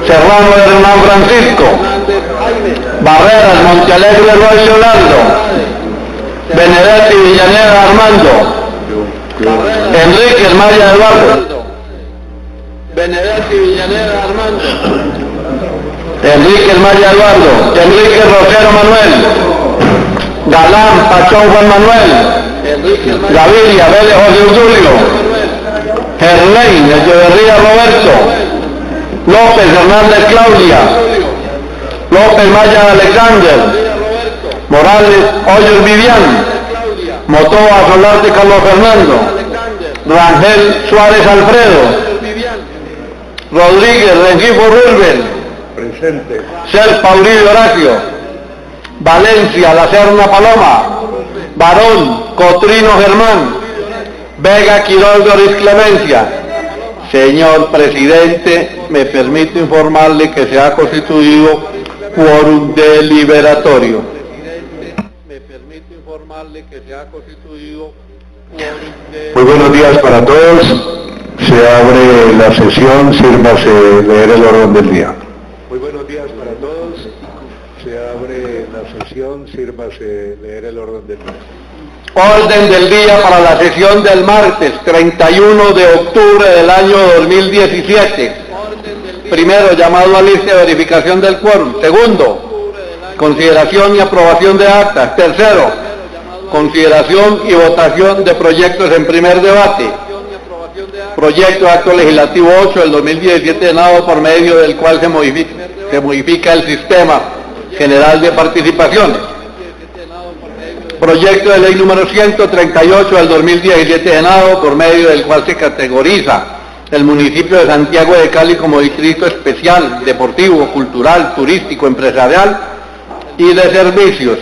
Serrano Hernán Francisco, Barreras Montealegre Roy Leonardo, Benedetti Villaneda Armando, Enrique Maya Eduardo, Benedetti Villaneda Armando, Enrique Maya Eduardo, Enrique Rosero Manuel, Galán Pachón Juan Manuel, Gaviria Vélez José Julio, Gerlain Echeverría Roberto, López Hernández Claudia, López Maya Alexander, Morales Hoyos Vivian, Motoa Solarte Carlos Fernando, Rangel Suárez Alfredo, Rodríguez Rengifo Rubén, Presente. Serpa Uribe Horacio, Valencia La Serna Paloma, Barón Cotrino Germán, Vega Quirol Doris Clemencia. Señor presidente, me permito informarle que se ha constituido quórum deliberatorio. Muy buenos días para todos. Se abre la sesión, sírvase leer el orden del día. Muy buenos días para todos. Se abre la sesión, sírvase leer el orden del día. Orden del día para la sesión del martes 31 de octubre del año 2017. Primero, llamado a lista de verificación del quórum. Segundo, consideración y aprobación de actas. Tercero, consideración y votación de proyectos en primer debate. Proyecto de acto legislativo 8 del 2017 Senado, por medio del cual se modifica el sistema general de participaciones. Proyecto de ley número 138 del 2017 Senado, por medio del cual se categoriza el municipio de Santiago de Cali como distrito especial, deportivo, cultural, turístico, empresarial y de servicios.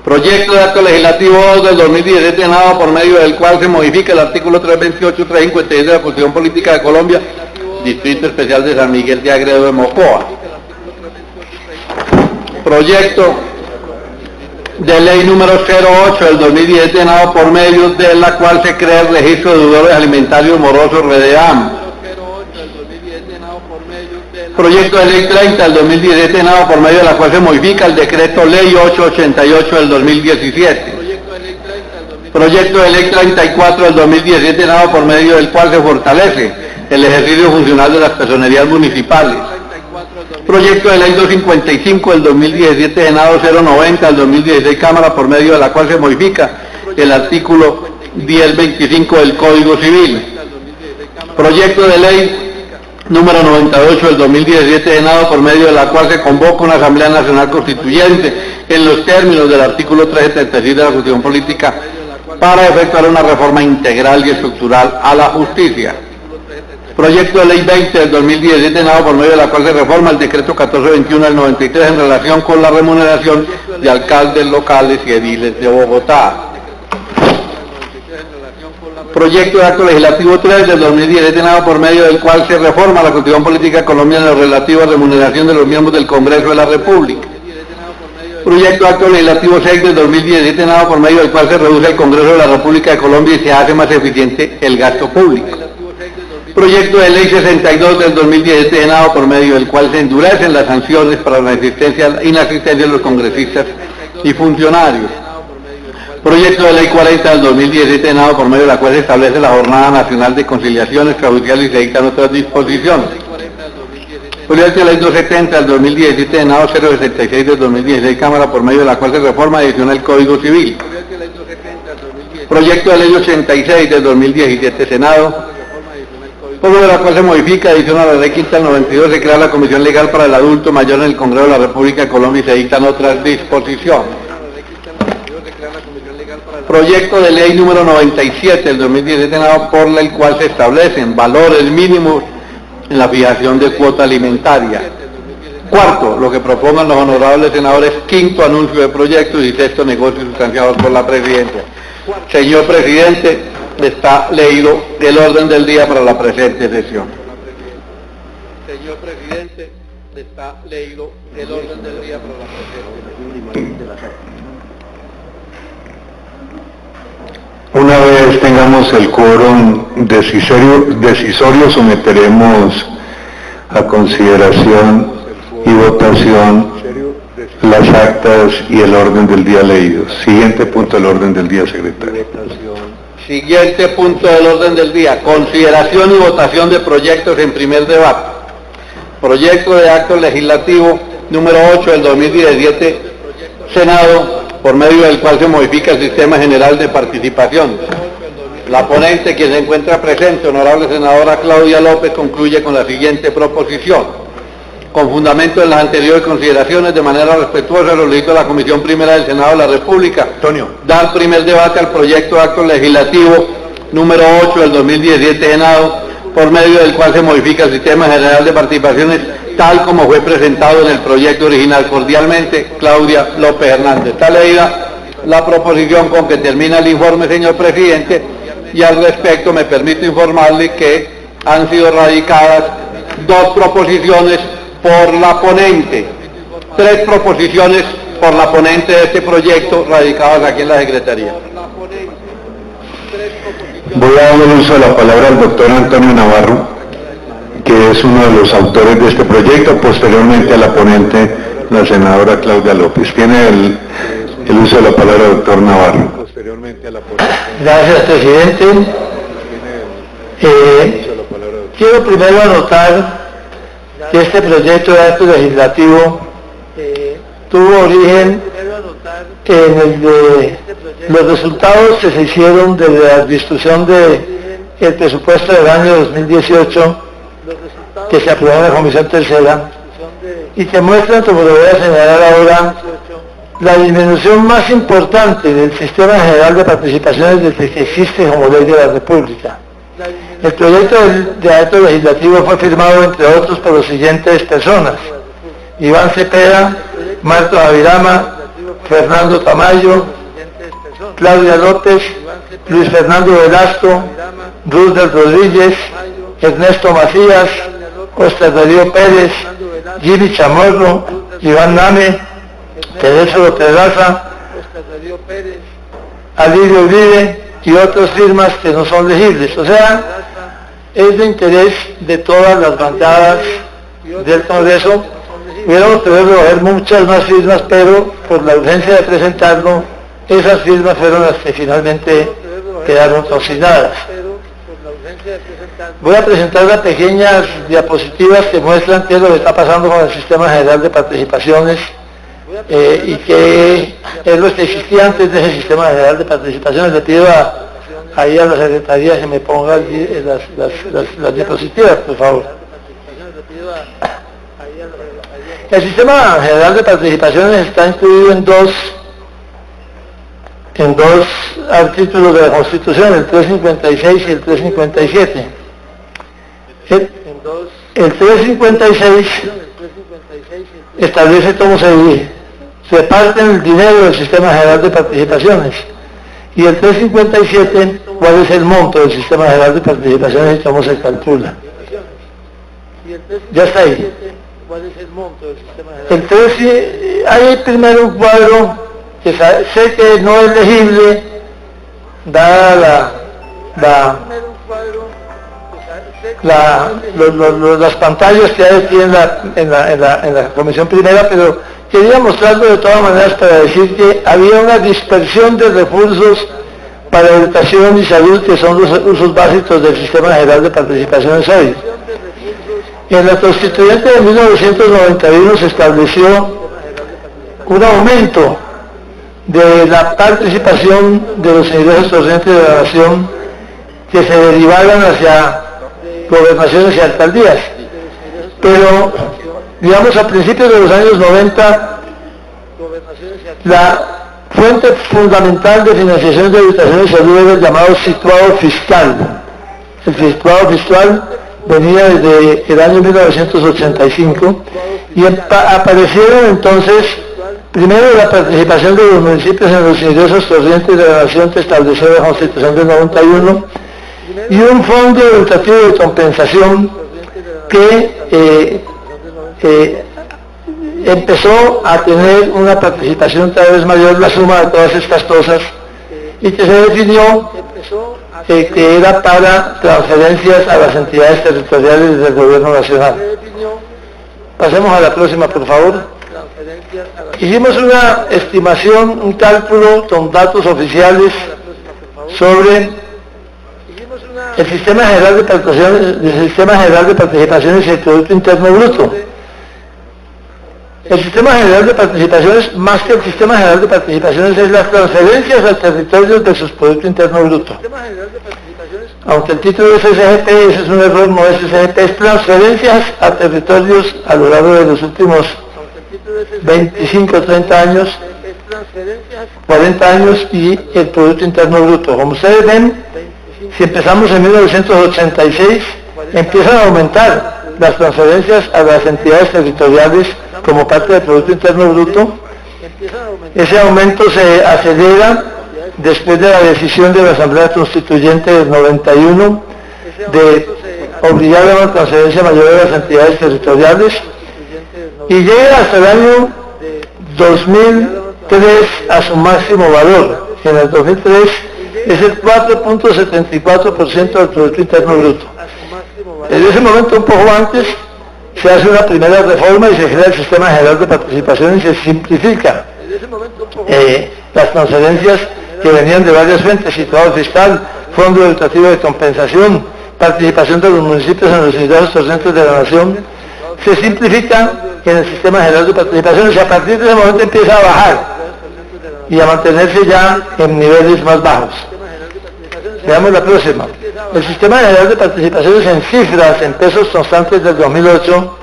Proyecto de acto legislativo 2 del 2017 Senado, por medio del cual se modifica el artículo 328, 356 de la Constitución Política de Colombia, distrito especial de San Miguel de Agredo de Mocoa. Proyecto de ley número 08 del 2017 Senado, por medio de la cual se crea el registro de deudores alimentarios morosos REDEAM. Proyecto de ley 30 del 2017 Senado, por medio de la cual se modifica el decreto ley 888 del 2017. Proyecto de ley 34 del 2017 Senado, por medio del cual se fortalece el ejercicio funcional de las personerías municipales. Proyecto de ley 255 del 2017 Senado 090 del 2016 Cámara, por medio de la cual se modifica el artículo 1025 del Código Civil. Proyecto de ley número 98 del 2017 Senado, por medio de la cual se convoca una Asamblea Nacional Constituyente en los términos del artículo 376 de la Constitución Política para efectuar una reforma integral y estructural a la justicia. Proyecto de ley 20 del 2017 Senado, por medio de la cual se reforma el decreto 1421 del 93 en relación con la remuneración de alcaldes locales y ediles de Bogotá. Proyecto de acto legislativo 3 del 2017 Senado, por medio del cual se reforma la Constitución Política colombiana en lo relativo a remuneración de los miembros del Congreso de la República. Proyecto de acto legislativo 6 del 2017 Senado, por medio del cual se reduce el Congreso de la República de Colombia y se hace más eficiente el gasto público. Proyecto de ley 62 del 2017 Senado, por medio del cual se endurecen las sanciones para la inasistencia de los congresistas y funcionarios. Proyecto de ley 40 del 2017 Senado, por medio de la cual se establece la Jornada Nacional de Conciliación Extrajudicial y se dictan otras disposiciones. Proyecto de ley 270 del 2017 Senado 066 del 2016 Cámara, por medio de la cual se reforma y adiciona el Código Civil. Proyecto de ley 86 del 2017 Senado, por medio de la cual se modifica, adiciona a la ley quinta del 92, se crea la Comisión Legal para el Adulto Mayor en el Congreso de la República de Colombia y se dictan otras disposiciones. Proyecto de ley número 97 del 2017 Senado, por el cual se establecen valores mínimos en la fijación de cuota alimentaria. Cuarto, lo que propongan los honorables senadores. Quinto, anuncio de proyectos. Y sexto, negocios sustanciados por la presidencia. Señor presidente, está leído el orden del día para la presente sesión. Señor presidente, está leído el orden del día para la presente sesión. Una vez vez tengamos el quórum decisorio, someteremos a consideración y votación las actas y el orden del día leídos. Siguiente punto del orden del día, secretario. Siguiente punto del orden del día, consideración y votación de proyectos en primer debate. Proyecto de acto legislativo número 8 del 2017, Senado, por medio del cual se modifica el sistema general de participación. La ponente, quien se encuentra presente, honorable senadora Claudia López, concluye con la siguiente proposición. Con fundamento en las anteriores consideraciones, de manera respetuosa, solicito a la Comisión Primera del Senado de la República dar primer debate al proyecto de acto legislativo número 8 del 2017 Senado, por medio del cual se modifica el sistema general de participaciones tal como fue presentado en el proyecto original. Cordialmente, Claudia López Hernández. Está leída la proposición con que termina el informe, señor presidente, y al respecto me permito informarle que han sido radicadas 2 proposiciones por la ponente, 3 proposiciones por la ponente de este proyecto radicadas aquí en la Secretaría. Voy a darle uso de la palabra al doctor Antonio Navarro, que es uno de los autores de este proyecto, posteriormente a la ponente, la senadora Claudia López. Tiene el uso de la palabra, doctor Navarro. Gracias, presidente. Quiero primero anotar que este proyecto de acto legislativo tuvo origen en los resultados que se hicieron de la discusión del presupuesto del año 2018 que se aprobó en la Comisión Tercera y que muestran, como lo voy a señalar ahora, la disminución más importante del sistema general de participaciones desde que existe como ley de la República. El proyecto de acto legislativo fue firmado, entre otros, por las siguientes personas: Iván Cepeda, Marta Avirama, Fernando Tamayo, Claudia López, Luis Fernando Velasco, Rudel Rodríguez, Ernesto Macías, Oscar Darío Pérez, Jimmy Chamorro, Iván Name, Teresa Pedraza, Alirio Uribe y otras firmas que no son legibles. O sea, es de interés de todas las bancadas del Congreso. Hubiéramos podido haber muchas más firmas, pero por la urgencia de presentarlo, esas firmas fueron las que finalmente quedaron consignadas. Voy a presentar unas pequeñas diapositivas que muestran qué es lo que está pasando con el sistema general de participaciones y qué es lo que existía antes de ese sistema general de participaciones. Le pido ahí a la Secretaría que me ponga las diapositivas, por favor. El sistema general de participaciones está incluido en dos artículos de la Constitución, el 356 y el 357. El 356 establece cómo se reparte el dinero del sistema general de participaciones, y el 357 cuál es el monto del sistema general de participaciones y cómo se calcula. Ya está ahí. El 3, hay primero un cuadro que sé que no es legible dada las pantallas que hay aquí en la Comisión Primera, pero quería mostrarlo de todas maneras para decir que había una dispersión de recursos para educación y salud, que son los usos básicos del sistema general de participaciones hoy. En la Constituyente de 1991 se estableció un aumento de la participación de los ingresos procedentes de la nación que se derivaran hacia gobernaciones y alcaldías. Pero, digamos, a principios de los años 90, la fuente fundamental de financiación de educación y salud era el llamado situado fiscal. El situado fiscal venía desde el año 1985 y aparecieron entonces, primero, la participación de los municipios en los ingresos corrientes de la nación que estableció la Constitución del 91, y un fondo educativo de compensación que empezó a tener una participación cada vez mayor, la suma de todas estas cosas, y que se definió que era para transferencias a las entidades territoriales del gobierno nacional. Pasemos a la próxima, por favor. Hicimos una estimación, un cálculo con datos oficiales sobre el Sistema General de Participaciones y el Producto Interno Bruto. El Sistema General de Participaciones, más que el Sistema General de Participaciones, es las transferencias al territorio de sus Producto Interno Bruto. Aunque el título es SGP, ese es un error, no es SGP, es transferencias a territorios a lo largo de los últimos 25, 30 años, 40 años y el Producto Interno Bruto. Como ustedes ven, si empezamos en 1986, empiezan a aumentar las transferencias a las entidades territoriales como parte del Producto Interno Bruto. Ese aumento se acelera después de la decisión de la Asamblea Constituyente del 91 de obligar a una transferencia mayor a las entidades territoriales y llega hasta el año 2003 a su máximo valor. En el 2003 es el 4.74% del Producto Interno Bruto. En ese momento, un poco antes, se hace una primera reforma y se crea el Sistema General de Participación y se simplifica las transferencias que venían de varias fuentes: situado fiscal, Fondo Educativo de Compensación, participación de los municipios en los ingresos torrentes de la nación. Se simplifica en el Sistema General de Participaciones y a partir de ese momento empieza a bajar y a mantenerse ya en niveles más bajos. Veamos la próxima. El Sistema General de Participaciones en cifras, en pesos constantes del 2008,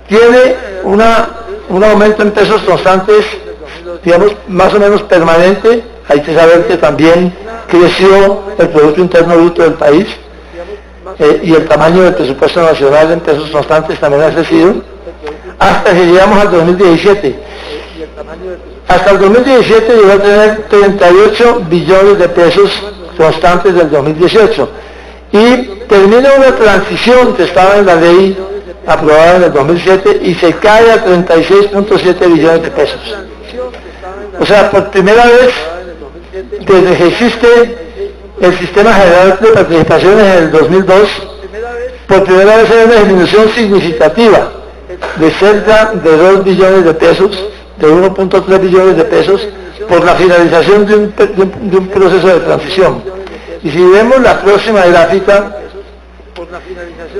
tiene un aumento en pesos constantes, digamos, más o menos permanente. Hay que saber que también creció el Producto Interno Bruto del país y el tamaño del presupuesto nacional en pesos constantes también ha crecido, hasta que llegamos al 2017. Hasta el 2017 llegó a tener 38 billones de pesos constantes del 2018 y termina una transición que estaba en la ley aprobada en el 2007 y se cae a 36.7 billones de pesos. O sea, por primera vez desde que existe el Sistema General de Participaciones en el 2002, por primera vez hay una disminución significativa de cerca de 2 billones de pesos, de 1.3 billones de pesos, por la finalización de un proceso de transición. Y si vemos la próxima gráfica,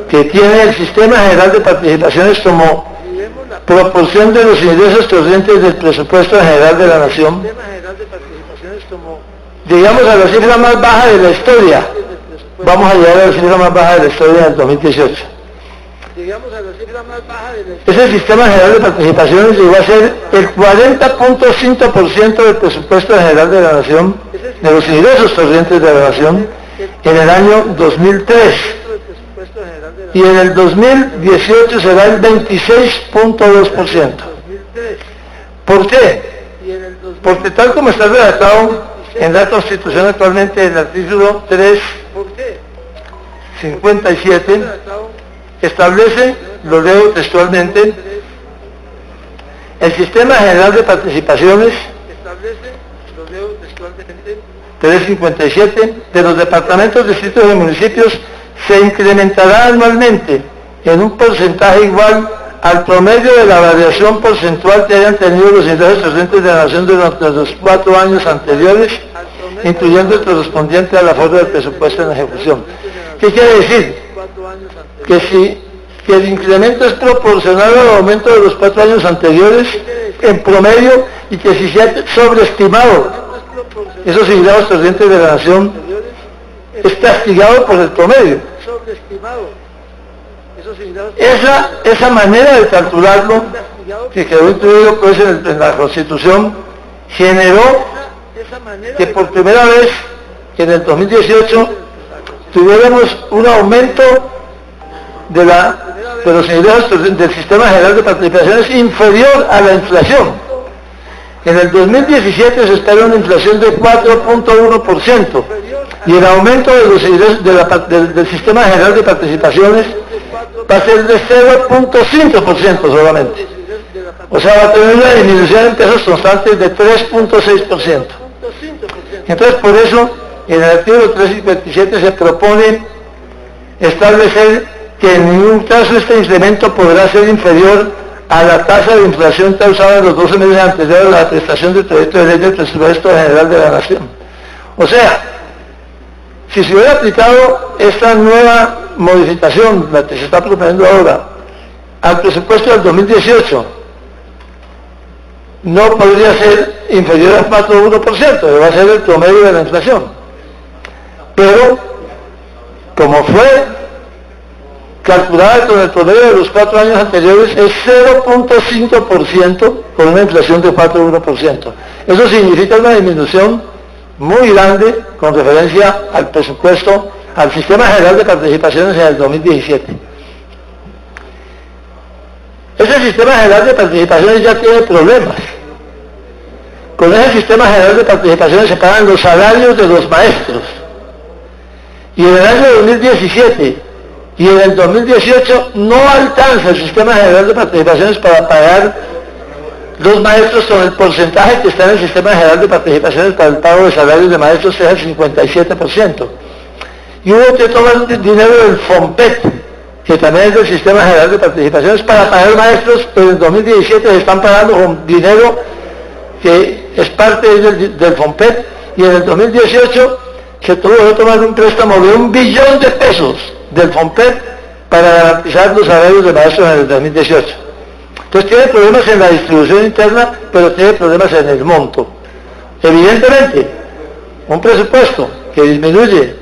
que tiene el Sistema General de Participaciones como proporción de los ingresos corrientes del presupuesto general de la nación, llegamos a la cifra más baja de la historia. Vamos a llegar a la cifra más baja de la historia en el 2018. Ese Sistema General de Participaciones llegó a ser el 40.5% del presupuesto general de la nación, de los ingresos corrientes de la nación, en el año 2003. Y en el 2018 será el 26.2%. ¿Por qué? Porque tal como está redactado en la Constitución actualmente, el artículo 357 establece, lo leo textualmente, el Sistema General de Participaciones 357 de los departamentos, distritos y municipios se incrementará anualmente en un porcentaje igual al promedio de la variación porcentual que hayan tenido los ingresos corrientes de la nación durante los 4 años anteriores, incluyendo el correspondiente a la forma del presupuesto en ejecución. ¿Qué quiere decir? Que el incremento es proporcional al aumento de los 4 años anteriores en promedio, y que si se ha sobreestimado esos ingresos corrientes de la nación, es castigado por el promedio. Esa manera de calcularlo, que quedó incluido pues en la Constitución, generó que por primera vez en el 2018 tuviéramos un aumento de los ingresos del Sistema General de Participaciones inferior a la inflación. En el 2017 se espera una inflación de 4.1% y el aumento de los ingresos del Sistema General de Participaciones va a ser de 0.5% solamente. O sea, va a tener una disminución en pesos constantes de 3.6%. Entonces, por eso en el artículo 357 se propone establecer que en ningún caso este incremento podrá ser inferior a la tasa de inflación causada en los 12 meses anteriores a la prestación del proyecto de ley del presupuesto general de la Nación. O sea, si se hubiera aplicado esta nueva modificación, la que se está proponiendo ahora, al presupuesto del 2018, no podría ser inferior al 4,1%, va a ser el promedio de la inflación. Pero, como fue calculada con el promedio de los 4 años anteriores, es 0,5% con una inflación de 4,1%. Eso significa una disminución muy grande con referencia al presupuesto, al Sistema General de Participaciones en el 2017. Ese Sistema General de Participaciones ya tiene problemas. Con ese Sistema General de Participaciones se pagan los salarios de los maestros. Y en el año 2017 y en el 2018 no alcanza el Sistema General de Participaciones para pagar los maestros con el porcentaje que está en el Sistema General de Participaciones para el pago de salarios de maestros, es el 57%. Y hubo que tomar dinero del FOMPET, que también es del Sistema General de Participaciones, para pagar maestros, pero en 2017 se están pagando con dinero que es parte del FOMPET, y en el 2018 se tuvo que tomar un préstamo de $1 billón del FOMPET para garantizar los salarios de maestros en el 2018. Entonces tiene problemas en la distribución interna, pero tiene problemas en el monto. Evidentemente, un presupuesto que disminuye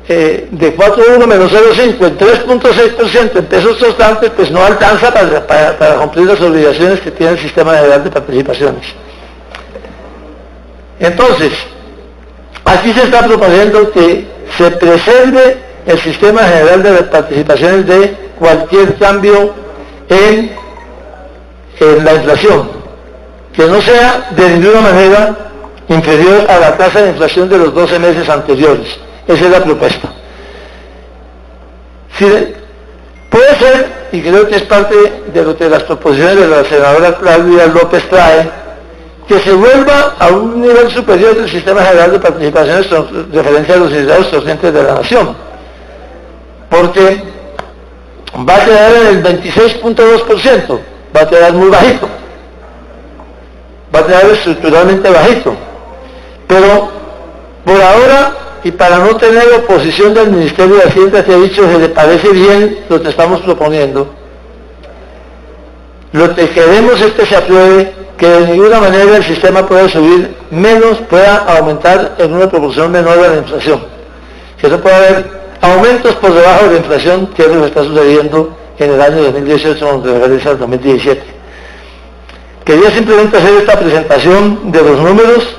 de 4,1 menos 0,5 en 3,6% en pesos constantes, pues no alcanza para cumplir las obligaciones que tiene el Sistema General de Participaciones. Entonces, aquí se está proponiendo que se preserve el Sistema General de Participaciones de cualquier cambio en la inflación, que no sea de ninguna manera inferior a la tasa de inflación de los 12 meses anteriores. Esa es la propuesta. Puede ser, y creo que es parte de lo que las proposiciones de la senadora Claudia López trae, que se vuelva a un nivel superior del Sistema General de Participaciones con referencia a los ingresos procedentes de la Nación, porque va a quedar en el 26,2%, va a quedar muy bajito, va a quedar estructuralmente bajito, pero por ahora, y para no tener oposición del Ministerio de Hacienda, que ha dicho que le parece bien lo que estamos proponiendo, lo que queremos es que se apruebe, que de ninguna manera el sistema pueda subir menos, pueda aumentar en una proporción menor a la inflación, que no pueda haber aumentos por debajo de la inflación, que es lo que está sucediendo en el año 2018 con referencia al 2017. Quería simplemente hacer esta presentación de los números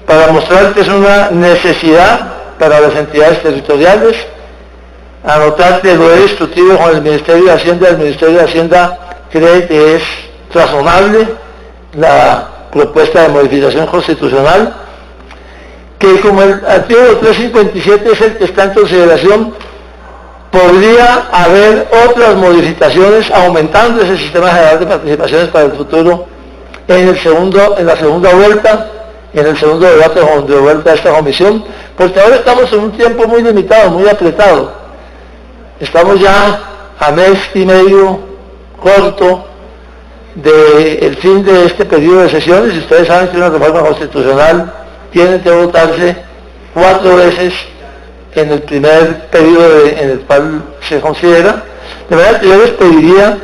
para mostrar que es una necesidad para las entidades territoriales, anotar que lo he discutido con el Ministerio de Hacienda. El Ministerio de Hacienda cree que es razonable la propuesta de modificación constitucional, que como el artículo 357 es el que está en consideración, podría haber otras modificaciones aumentando ese Sistema General de Participaciones para el futuro en la segunda vuelta, en el segundo debate de vuelta a esta comisión, porque ahora estamos en un tiempo muy limitado, muy apretado. Estamos ya a mes y medio corto del fin de este periodo de sesiones, y ustedes saben que una reforma constitucional tiene que votarse 4 veces en el primer periodo en el cual se considera. De verdad que yo les pediría,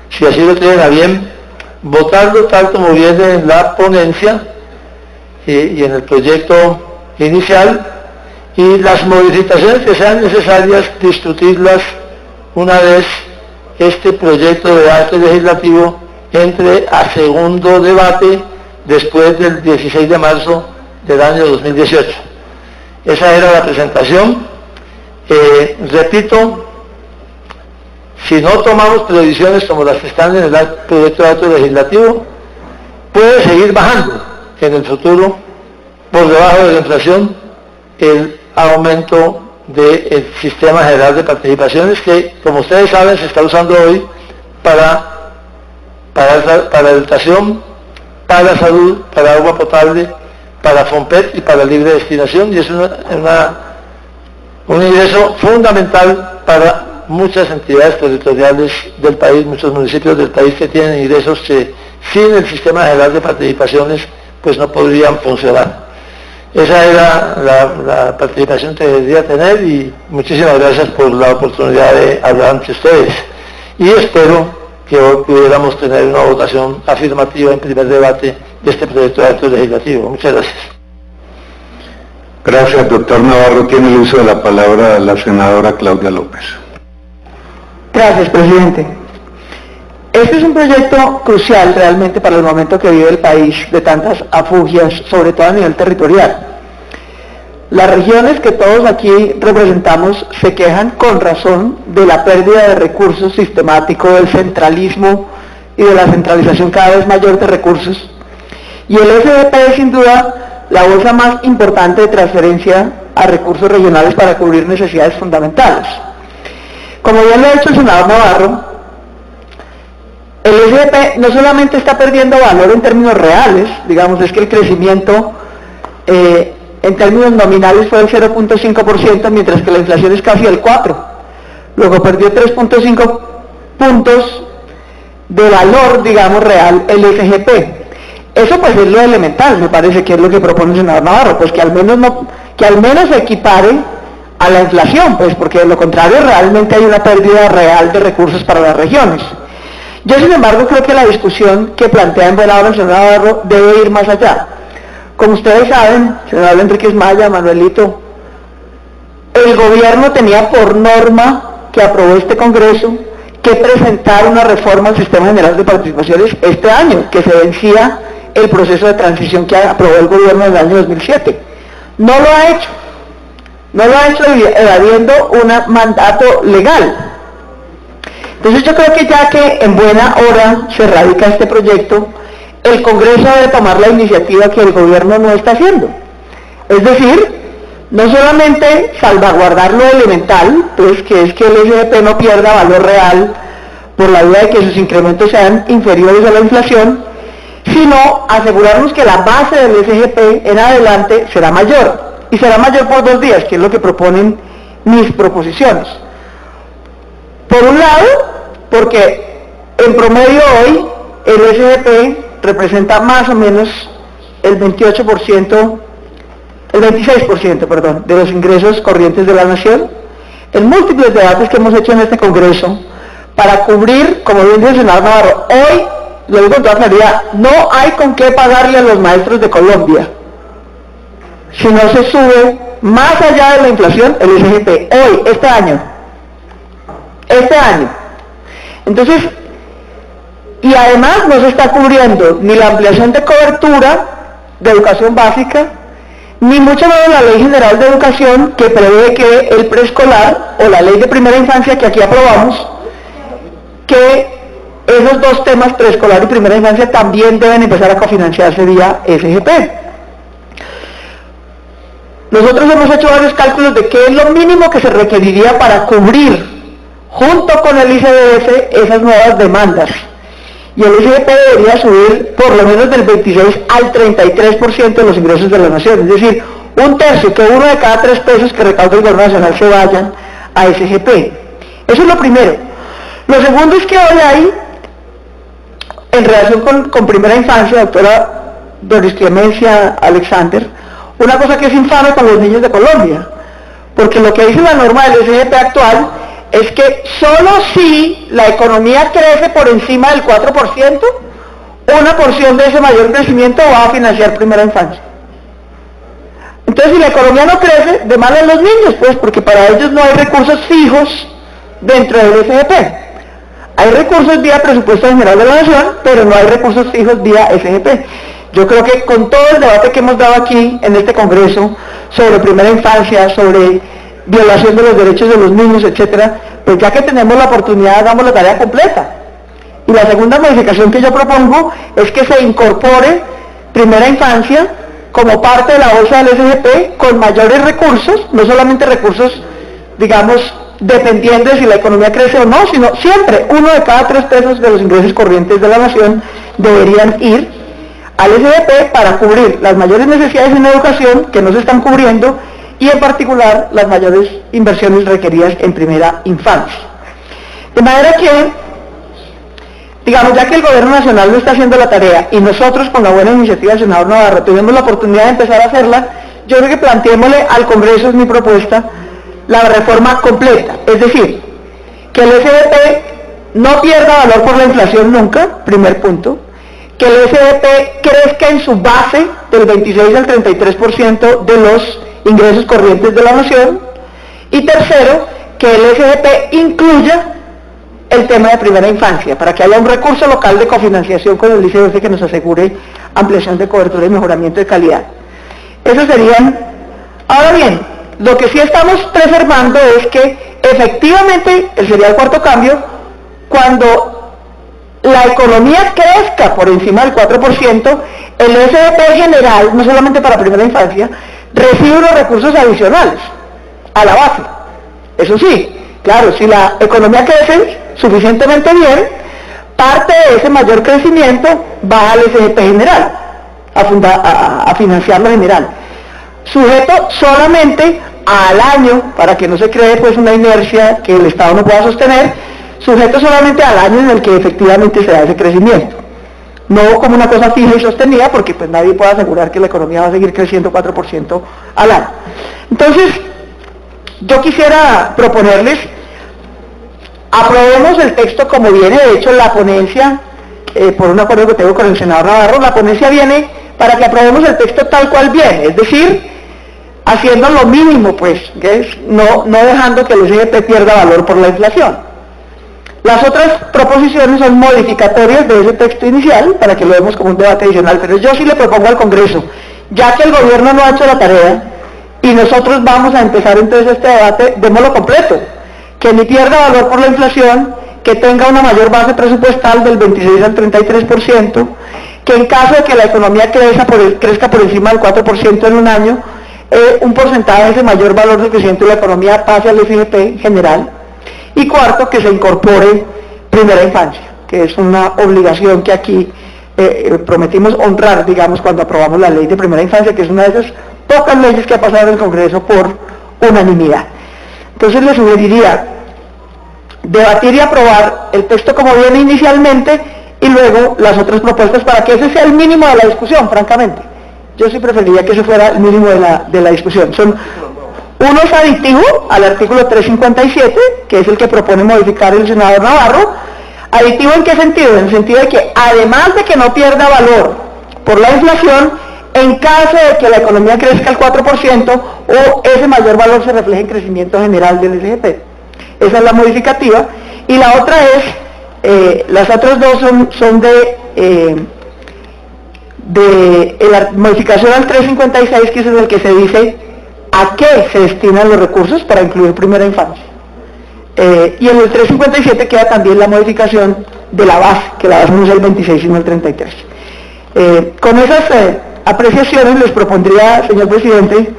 si así lo tienen a bien, votarlo tal como viene en la ponencia y en el proyecto inicial, y las modificaciones que sean necesarias discutirlas una vez este proyecto de acto legislativo entre a segundo debate después del 16 de marzo del año 2018. Esa era la presentación. Repito, si no tomamos previsiones como las que están en el proyecto de acto legislativo, puede seguir bajando en el futuro, por debajo de la inflación, el aumento del Sistema General de Participaciones, que, como ustedes saben, se está usando hoy para educación, para salud, para agua potable, para FOMPET y para libre destinación, y es un ingreso fundamental para muchas entidades territoriales del país, muchos municipios del país que tienen ingresos que sin el sistema general de participaciones pues no podrían funcionar. Esa era la participación que debería tener, y muchísimas gracias por la oportunidad de hablar ante ustedes. Y espero que hoy pudiéramos tener una votación afirmativa en primer debate de este proyecto de acto legislativo. Muchas gracias. Gracias, doctor Navarro. Tiene el uso de la palabra la senadora Claudia López. Gracias, presidente. Este es un proyecto crucial realmente para el momento que vive el país, de tantas afugias, sobre todo a nivel territorial. Las regiones que todos aquí representamos se quejan con razón de la pérdida de recursos sistemático, del centralismo y de la centralización cada vez mayor de recursos. Y el SDP es sin duda la bolsa más importante de transferencia a recursos regionales para cubrir necesidades fundamentales. Como bien lo ha dicho el senador Navarro, el SDP no solamente está perdiendo valor en términos reales, digamos, es que el crecimiento en términos nominales fue del 0.5%, mientras que la inflación es casi el 4%. Luego perdió 3.5 puntos de valor, digamos, real el SGP. Eso pues es lo elemental, me parece que es lo que propone el senador Navarro, pues que al menos se equipare a la inflación, pues porque de lo contrario realmente hay una pérdida real de recursos para las regiones. Yo sin embargo creo que la discusión que plantea en buena hora el senador Navarro debe ir más allá. Como ustedes saben, senador Enríquez Maya, Manuelito, el gobierno tenía por norma que aprobó este Congreso que presentar una reforma al Sistema General de Participaciones este año, que se vencía el proceso de transición que aprobó el gobierno en el año 2007. No lo ha hecho evadiendo un mandato legal. Entonces yo creo que ya que en buena hora se radica este proyecto, el Congreso debe tomar la iniciativa que el gobierno no está haciendo. Es decir, no solamente salvaguardar lo elemental, pues que es que el SGP no pierda valor real por la vía de que sus incrementos sean inferiores a la inflación, sino asegurarnos que la base del SGP en adelante será mayor, y será mayor por 2 días, que es lo que proponen mis proposiciones. Por un lado, porque en promedio hoy el SGP representa más o menos el 26%, de los ingresos corrientes de la nación. En múltiples debates que hemos hecho en este Congreso, para cubrir, como bien dice el senador Navarro, hoy, lo digo con toda claridad, no hay con qué pagarle a los maestros de Colombia, si no se sube más allá de la inflación el SGP, hoy, este año. Entonces, y además no se está cubriendo ni la ampliación de cobertura de educación básica, ni mucho menos la Ley General de Educación, que prevé que el preescolar, o la Ley de Primera Infancia que aquí aprobamos, que esos 2 temas, preescolar y primera infancia, también deben empezar a cofinanciarse vía SGP. Nosotros hemos hecho varios cálculos de qué es lo mínimo que se requeriría para cubrir, junto con el ICBF, esas nuevas demandas. Y el SGP debería subir por lo menos del 26 al 33% de los ingresos de la nación, es decir, 1/3, que 1 de cada 3 pesos que recauda el gobierno nacional se vayan a SGP. Eso es lo primero. Lo segundo es que hoy hay, en relación con primera infancia, doctora Doris Clemencia Alexander, una cosa que es infame con los niños de Colombia, porque lo que dice la norma del SGP actual es que solo si la economía crece por encima del 4%, una porción de ese mayor crecimiento va a financiar primera infancia. Entonces, si la economía no crece, de mal en los niños, pues, porque para ellos no hay recursos fijos dentro del SGP. Hay recursos vía presupuesto general de la nación, pero no hay recursos fijos vía SGP. Yo creo que con todo el debate que hemos dado aquí en este Congreso sobre primera infancia, sobre violación de los derechos de los niños, etcétera, pues ya que tenemos la oportunidad, hagamos la tarea completa. Y la segunda modificación que yo propongo es que se incorpore primera infancia como parte de la bolsa del SGP con mayores recursos, no solamente recursos, digamos, dependiendo de si la economía crece o no, sino siempre 1 de cada 3 pesos de los ingresos corrientes de la nación deberían ir al SDP para cubrir las mayores necesidades en educación que no se están cubriendo y en particular las mayores inversiones requeridas en primera infancia. De manera que, digamos, ya que el gobierno nacional no está haciendo la tarea y nosotros con la buena iniciativa del senador Navarro tuvimos la oportunidad de empezar a hacerla, yo creo que planteémosle al Congreso, es mi propuesta, la reforma completa, es decir, que el SDP no pierda valor por la inflación nunca, primer punto, que el SDP crezca en su base del 26 al 33% de los ingresos corrientes de la nación, y tercero, que el SDP incluya el tema de primera infancia, para que haya un recurso local de cofinanciación con el ICBF que nos asegure ampliación de cobertura y mejoramiento de calidad. Esos serían. Ahora bien, lo que sí estamos preservando es que efectivamente, sería el cuarto cambio, cuando la economía crezca por encima del 4%, el SDP general, no solamente para primera infancia, recibe unos recursos adicionales a la base. Eso sí, claro, si la economía crece suficientemente bien, parte de ese mayor crecimiento va al SDP general, a financiarlo general, sujeto solamente al año, para que no se cree pues una inercia que el Estado no pueda sostener, sujeto solamente al año en el que efectivamente se da ese crecimiento, no como una cosa fija y sostenida, porque pues nadie puede asegurar que la economía va a seguir creciendo 4% al año. Entonces, yo quisiera proponerles, aprobemos el texto como viene. De hecho, la ponencia, por un acuerdo que tengo con el senador Navarro, la ponencia viene para que aprobemos el texto tal cual viene, es decir, haciendo lo mínimo, pues, que es no dejando que el SDP pierda valor por la inflación. Las otras proposiciones son modificatorias de ese texto inicial, para que lo vemos como un debate adicional, pero yo sí le propongo al Congreso, ya que el gobierno no ha hecho la tarea, y nosotros vamos a empezar entonces este debate, démoslo completo, que ni pierda valor por la inflación, que tenga una mayor base presupuestal del 26 al 33%, que en caso de que la economía crezca por encima del 4% en un año, un porcentaje de ese mayor valor del crecimiento de la economía pase al FGP general, y cuarto, que se incorpore primera infancia, que es una obligación que aquí prometimos honrar, digamos, cuando aprobamos la ley de primera infancia, que es una de esas pocas leyes que ha pasado en el Congreso por unanimidad. Entonces le sugeriría debatir y aprobar el texto como viene inicialmente y luego las otras propuestas para que ese sea el mínimo de la discusión, francamente. Yo sí preferiría que ese fuera el mínimo de la discusión. Uno es aditivo al artículo 357, que es el que propone modificar el senador Navarro. ¿Aditivo en qué sentido? En el sentido de que además de que no pierda valor por la inflación, en caso de que la economía crezca al 4% o ese mayor valor se refleje en crecimiento general del SGP. Esa es la modificativa. Y la otra es, las otras dos son de la modificación al 356, que es en el que se dice a qué se destinan los recursos para incluir primera infancia. Y en el 357 queda también la modificación de la base, que la base no es el 26 sino el 33. Con esas apreciaciones les propondría, señor presidente,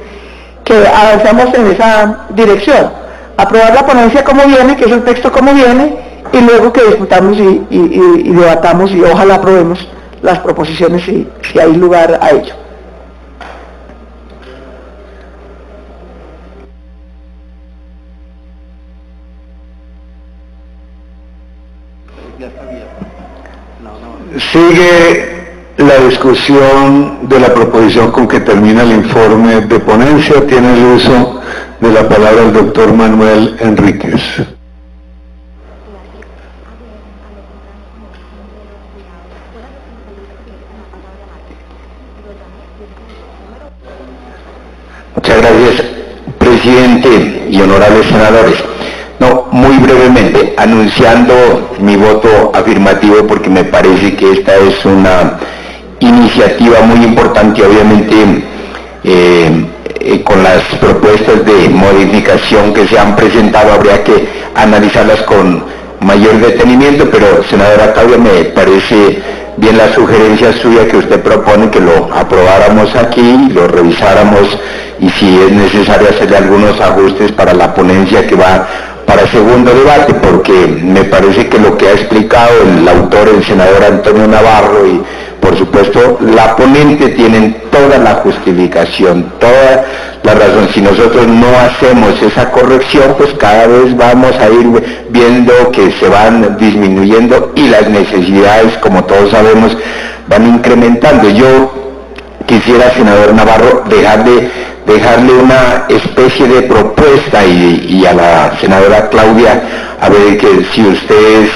que avancemos en esa dirección, aprobar la ponencia como viene, que es el texto como viene, y luego que discutamos y debatamos y ojalá aprobemos las proposiciones si hay lugar a ello. Sigue la discusión de la proposición con que termina el informe de ponencia. Tiene el uso de la palabra el doctor Manuel Enríquez. Muchas gracias, presidente y honorables senadores. No, muy brevemente, anunciando mi voto afirmativo porque me parece que esta es una iniciativa muy importante, obviamente con las propuestas de modificación que se han presentado habría que analizarlas con mayor detenimiento, pero senadora Claudia, me parece bien la sugerencia suya que usted propone que lo aprobáramos aquí, lo revisáramos y si es necesario hacerle algunos ajustes para la ponencia que va para segundo debate, porque me parece que lo que ha explicado el autor, el senador Antonio Navarro, y por supuesto, la ponente tiene toda la justificación, toda la razón. Si nosotros no hacemos esa corrección, pues cada vez vamos a ir viendo que se van disminuyendo y las necesidades, como todos sabemos, van incrementando. Yo quisiera, senador Navarro, dejarle una especie de propuesta y a la senadora Claudia, a ver que si ustedes,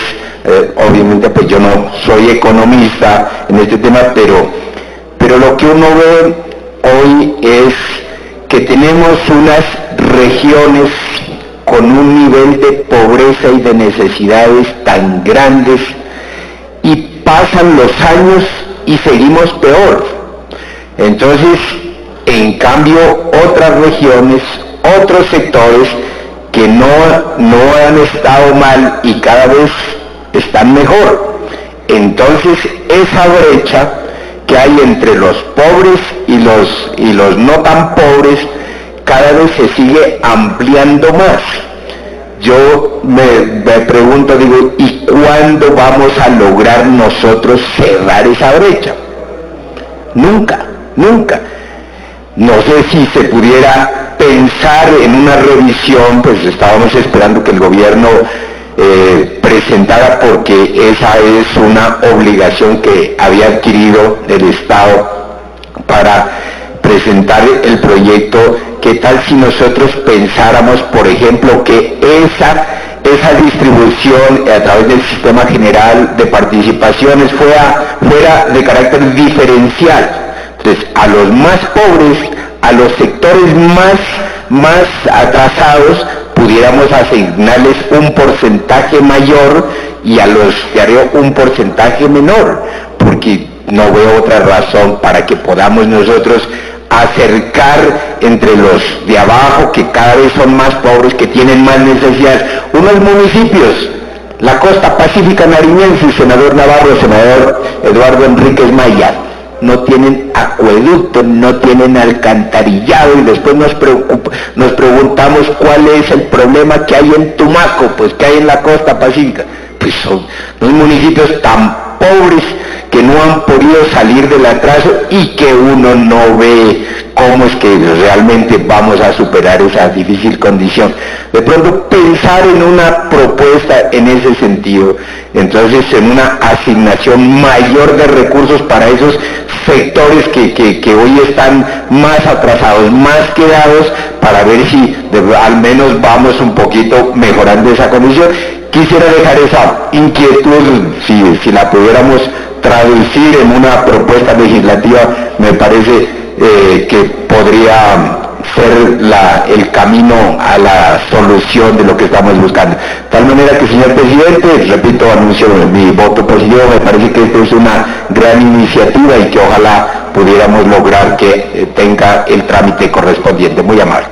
obviamente pues yo no soy economista en este tema, pero lo que uno ve hoy es que tenemos unas regiones con un nivel de pobreza y de necesidades tan grandes y pasan los años y seguimos peor. Entonces, en cambio, otras regiones, otros sectores que no han estado mal y cada vez están mejor. Entonces, esa brecha que hay entre los pobres y los no tan pobres cada vez se sigue ampliando más. Yo me pregunto, digo, ¿y cuándo vamos a lograr nosotros cerrar esa brecha? Nunca. No sé si se pudiera pensar en una revisión, pues estábamos esperando que el gobierno presentara, porque esa es una obligación que había adquirido el Estado para presentar el proyecto. ¿Qué tal si nosotros pensáramos, por ejemplo, que esa distribución a través del sistema general de participaciones fuera de carácter diferencial? Entonces, a los más pobres, a los sectores más atrasados, pudiéramos asignarles un porcentaje mayor y a los de arriba un porcentaje menor, porque no veo otra razón para que podamos nosotros acercar entre los de abajo, que cada vez son más pobres, que tienen más necesidades. Unos municipios, la costa pacífica nariñense, senador Navarro, senador Eduardo Enríquez Maya, no tienen acueducto, no tienen alcantarillado, y después nos preguntamos cuál es el problema que hay en Tumaco, pues que hay en la costa pacífica. Pues son los municipios tan pobres que no han podido salir del atraso y que uno no ve cómo es que realmente vamos a superar esa difícil condición. De pronto pensar en una propuesta en ese sentido, entonces en una asignación mayor de recursos para esos sectores que hoy están más atrasados, más quedados, para ver si al menos vamos un poquito mejorando esa condición. Quisiera dejar esa inquietud, si la pudiéramos traducir en una propuesta legislativa, me parece que podría ser el camino a la solución de lo que estamos buscando. De tal manera que, señor presidente, repito, anuncio mi voto positivo. Me parece que esta es una gran iniciativa y que ojalá pudiéramos lograr que tenga el trámite correspondiente. Muy amable.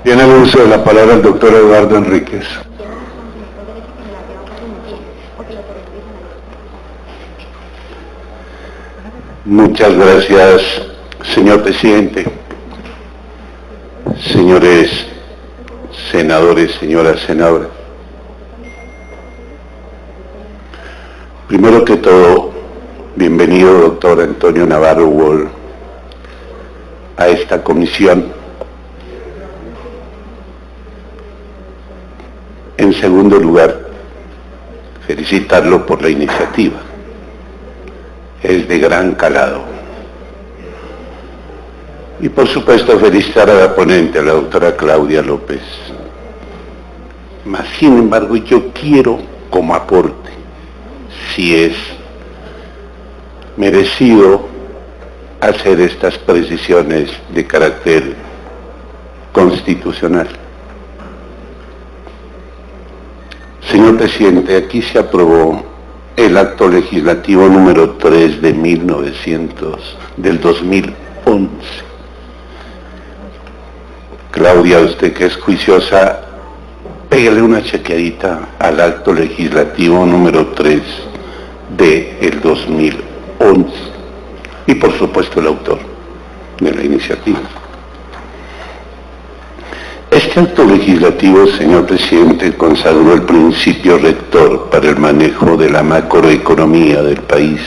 Tiene el uso de la palabra el doctor Eduardo Enríquez. Muchas gracias, señor presidente. Señores senadores, señoras senadoras. Primero que todo, bienvenido, doctor Antonio Navarro Wall, a esta comisión. En segundo lugar, felicitarlo por la iniciativa. Es de gran calado. Y por supuesto felicitar a la ponente, a la doctora Claudia López. Mas, sin embargo, yo quiero como aporte, si es merecido, hacer estas precisiones de carácter constitucional. Señor presidente, aquí se aprobó el acto legislativo número 3 del 2011. Claudia, usted que es juiciosa, pégale una chequeadita al acto legislativo número 3 del 2011. Y por supuesto el autor de la iniciativa. Este acto legislativo, señor presidente, consagró el principio rector para el manejo de la macroeconomía del país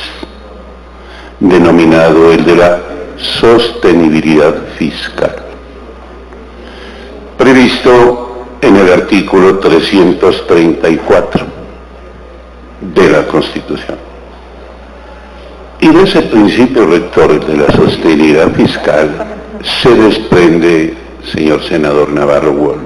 denominado el de la sostenibilidad fiscal, previsto en el artículo 334 de la Constitución. Y de ese principio rector de la sostenibilidad fiscal se desprende, señor senador Navarro Wolf,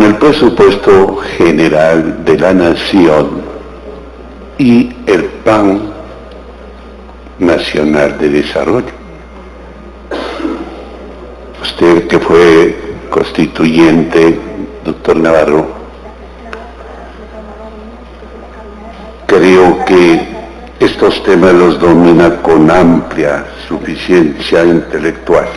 el presupuesto general de la Nación y el Plan Nacional de Desarrollo. Usted que fue constituyente, doctor Navarro, creo que estos temas los domina con amplia suficiencia intelectual.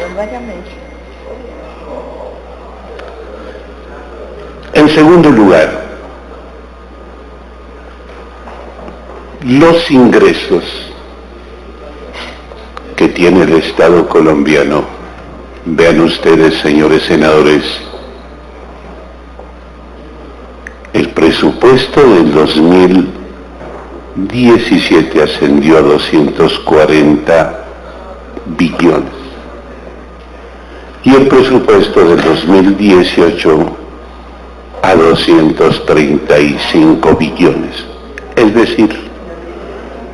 En segundo lugar, los ingresos que tiene el Estado colombiano, vean ustedes, señores senadores, el presupuesto del 2017 ascendió a 240 billones y el presupuesto del 2018 a 235 billones, es decir,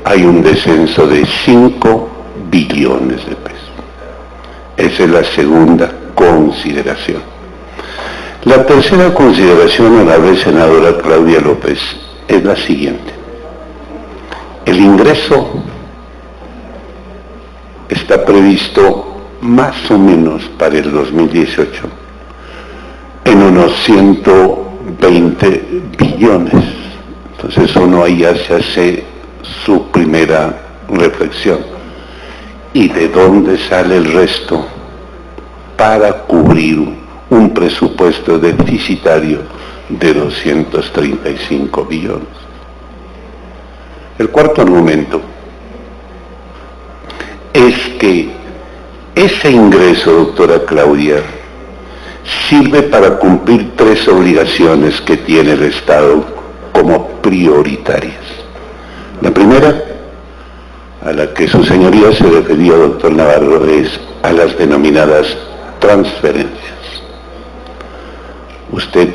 hay un descenso de 5 billones de pesos. Esa es la segunda consideración. La tercera consideración, honorable senadora Claudia López, es la siguiente. El ingreso está previsto más o menos para el 2018 en unos 120 billones. Entonces uno ahí ya se hace su primera reflexión. ¿Y de dónde sale el resto para cubrir un presupuesto deficitario de 235 billones? El cuarto argumento es que ese ingreso, doctora Claudia, sirve para cumplir tres obligaciones que tiene el Estado como prioritarias. La primera, a la que su señoría se refería, doctor Navarro, es a las denominadas transferencias. Usted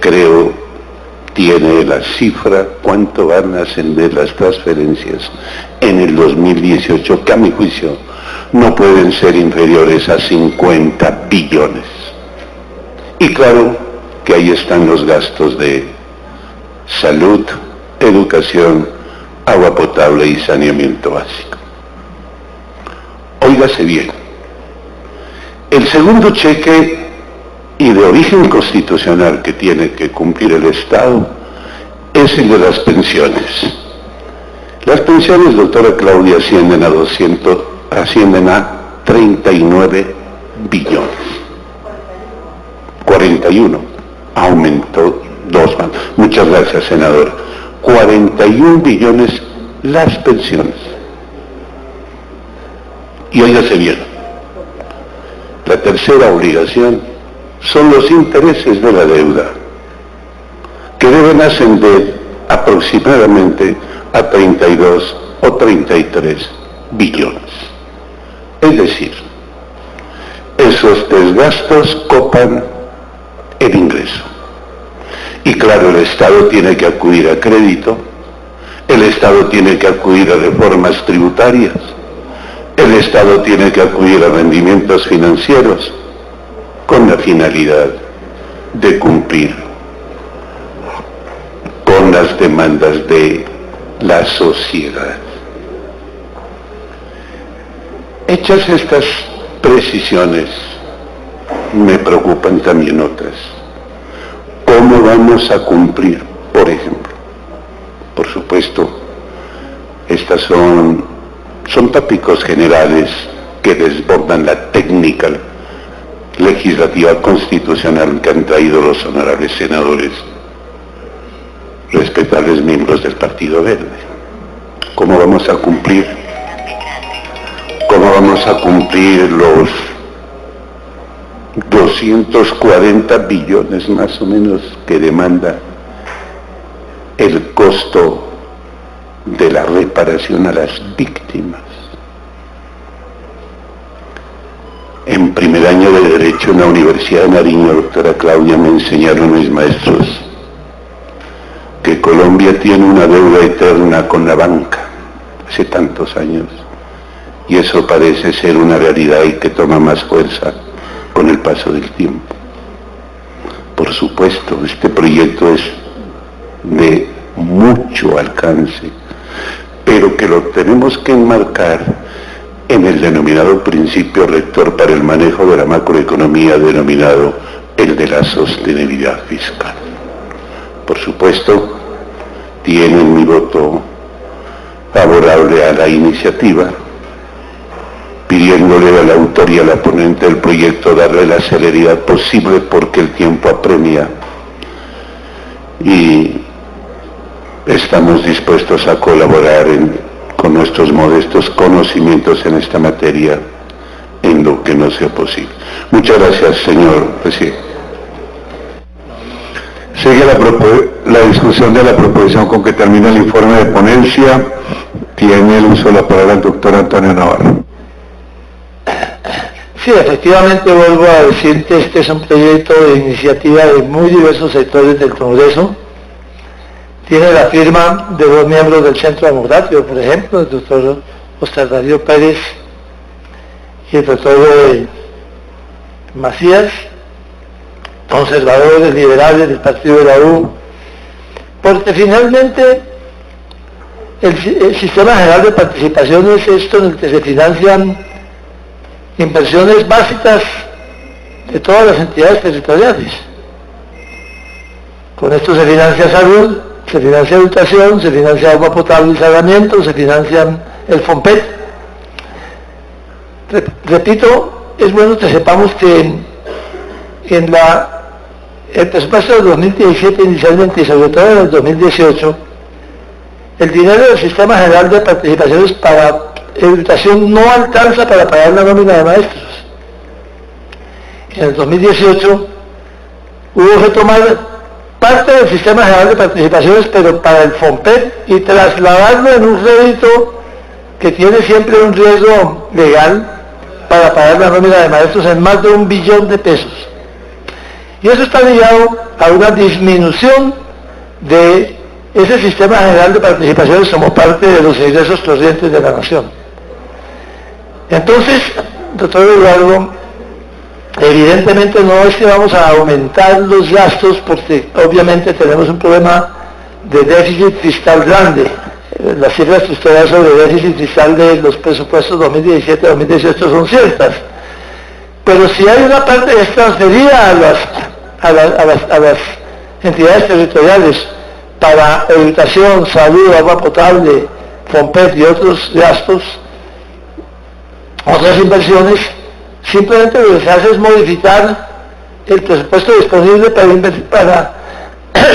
creo, tiene la cifra, cuánto van a ascender las transferencias en el 2018, que a mi juicio no pueden ser inferiores a 50 billones. Y claro que ahí están los gastos de salud, educación, agua potable y saneamiento básico. Óigase bien, el segundo cheque y de origen constitucional que tiene que cumplir el Estado es el de las pensiones. Las pensiones, doctora Claudia, ascienden a 39 billones. 41, aumentó 2 más. Muchas gracias, senador. 41 billones las pensiones. Y óigase bien, la tercera obligación son los intereses de la deuda, que deben ascender aproximadamente a 32 o 33 billones. Es decir, esos tres gastos copan el ingreso. Y claro, el Estado tiene que acudir a crédito, el Estado tiene que acudir a reformas tributarias, el Estado tiene que acudir a rendimientos financieros, con la finalidad de cumplir con las demandas de la sociedad. Hechas estas precisiones, me preocupan también otras. ¿Cómo vamos a cumplir, por ejemplo? Por supuesto, estas son tópicos generales que desbordan la técnica legislativa constitucional que han traído los honorables senadores, respetables miembros del Partido Verde. ¿Cómo vamos a cumplir? ¿Cómo vamos a cumplir los 240 billones más o menos que demanda costo de la reparación a las víctimas. En primer año de Derecho en la Universidad de Nariño, doctora Claudia, me enseñaron mis maestros que Colombia tiene una deuda eterna con la banca, hace tantos años, y eso parece ser una realidad y que toma más fuerza con el paso del tiempo. Por supuesto, este proyecto es de mucho alcance, pero que lo tenemos que enmarcar en el denominado principio rector para el manejo de la macroeconomía, denominado el de la sostenibilidad fiscal. Por supuesto, tienen mi voto favorable a la iniciativa, pidiéndole al autor y a la ponente del proyecto darle la celeridad posible porque el tiempo apremia, y estamos dispuestos a colaborar con nuestros modestos conocimientos en esta materia en lo que no sea posible. Muchas gracias, señor presidente. Sigue la discusión de la proposición con que termina el informe de ponencia. Tiene el uso de la palabra el doctor Antonio Navarro. Sí, efectivamente vuelvo a decir que este es un proyecto de iniciativa de muy diversos sectores del Congreso. Tiene la firma de dos miembros del Centro Democrático, por ejemplo, el doctor Oscar Darío Pérez y el doctor Macías, conservadores liberales del Partido de la U, porque finalmente el Sistema General de Participación es esto en el que se financian inversiones básicas de todas las entidades territoriales. Con esto se financia salud, se financia educación, se financia agua potable y saneamiento, se financian el FOMPET. Repito, es bueno que sepamos que en el presupuesto del 2017 inicialmente y sobre todo en el 2018, el dinero del Sistema General de Participaciones para educación no alcanza para pagar la nómina de maestros. En el 2018 hubo que tomar parte del Sistema General de Participaciones, pero para el FOMPET, y trasladarlo en un crédito que tiene siempre un riesgo legal para pagar la nómina de maestros en más de 1 billón de pesos. Y eso está ligado a una disminución de ese Sistema General de Participaciones como parte de los ingresos corrientes de la nación. Entonces, doctor Eduardo, evidentemente no es que vamos a aumentar los gastos porque obviamente tenemos un problema de déficit fiscal grande. Las cifras que usted da sobre déficit fiscal de los presupuestos 2017-2018 son ciertas. Pero si hay una parte que es transferida a las entidades territoriales para educación, salud, agua potable, FOMPET y otros gastos, otras inversiones, simplemente lo que se hace es modificar el presupuesto disponible para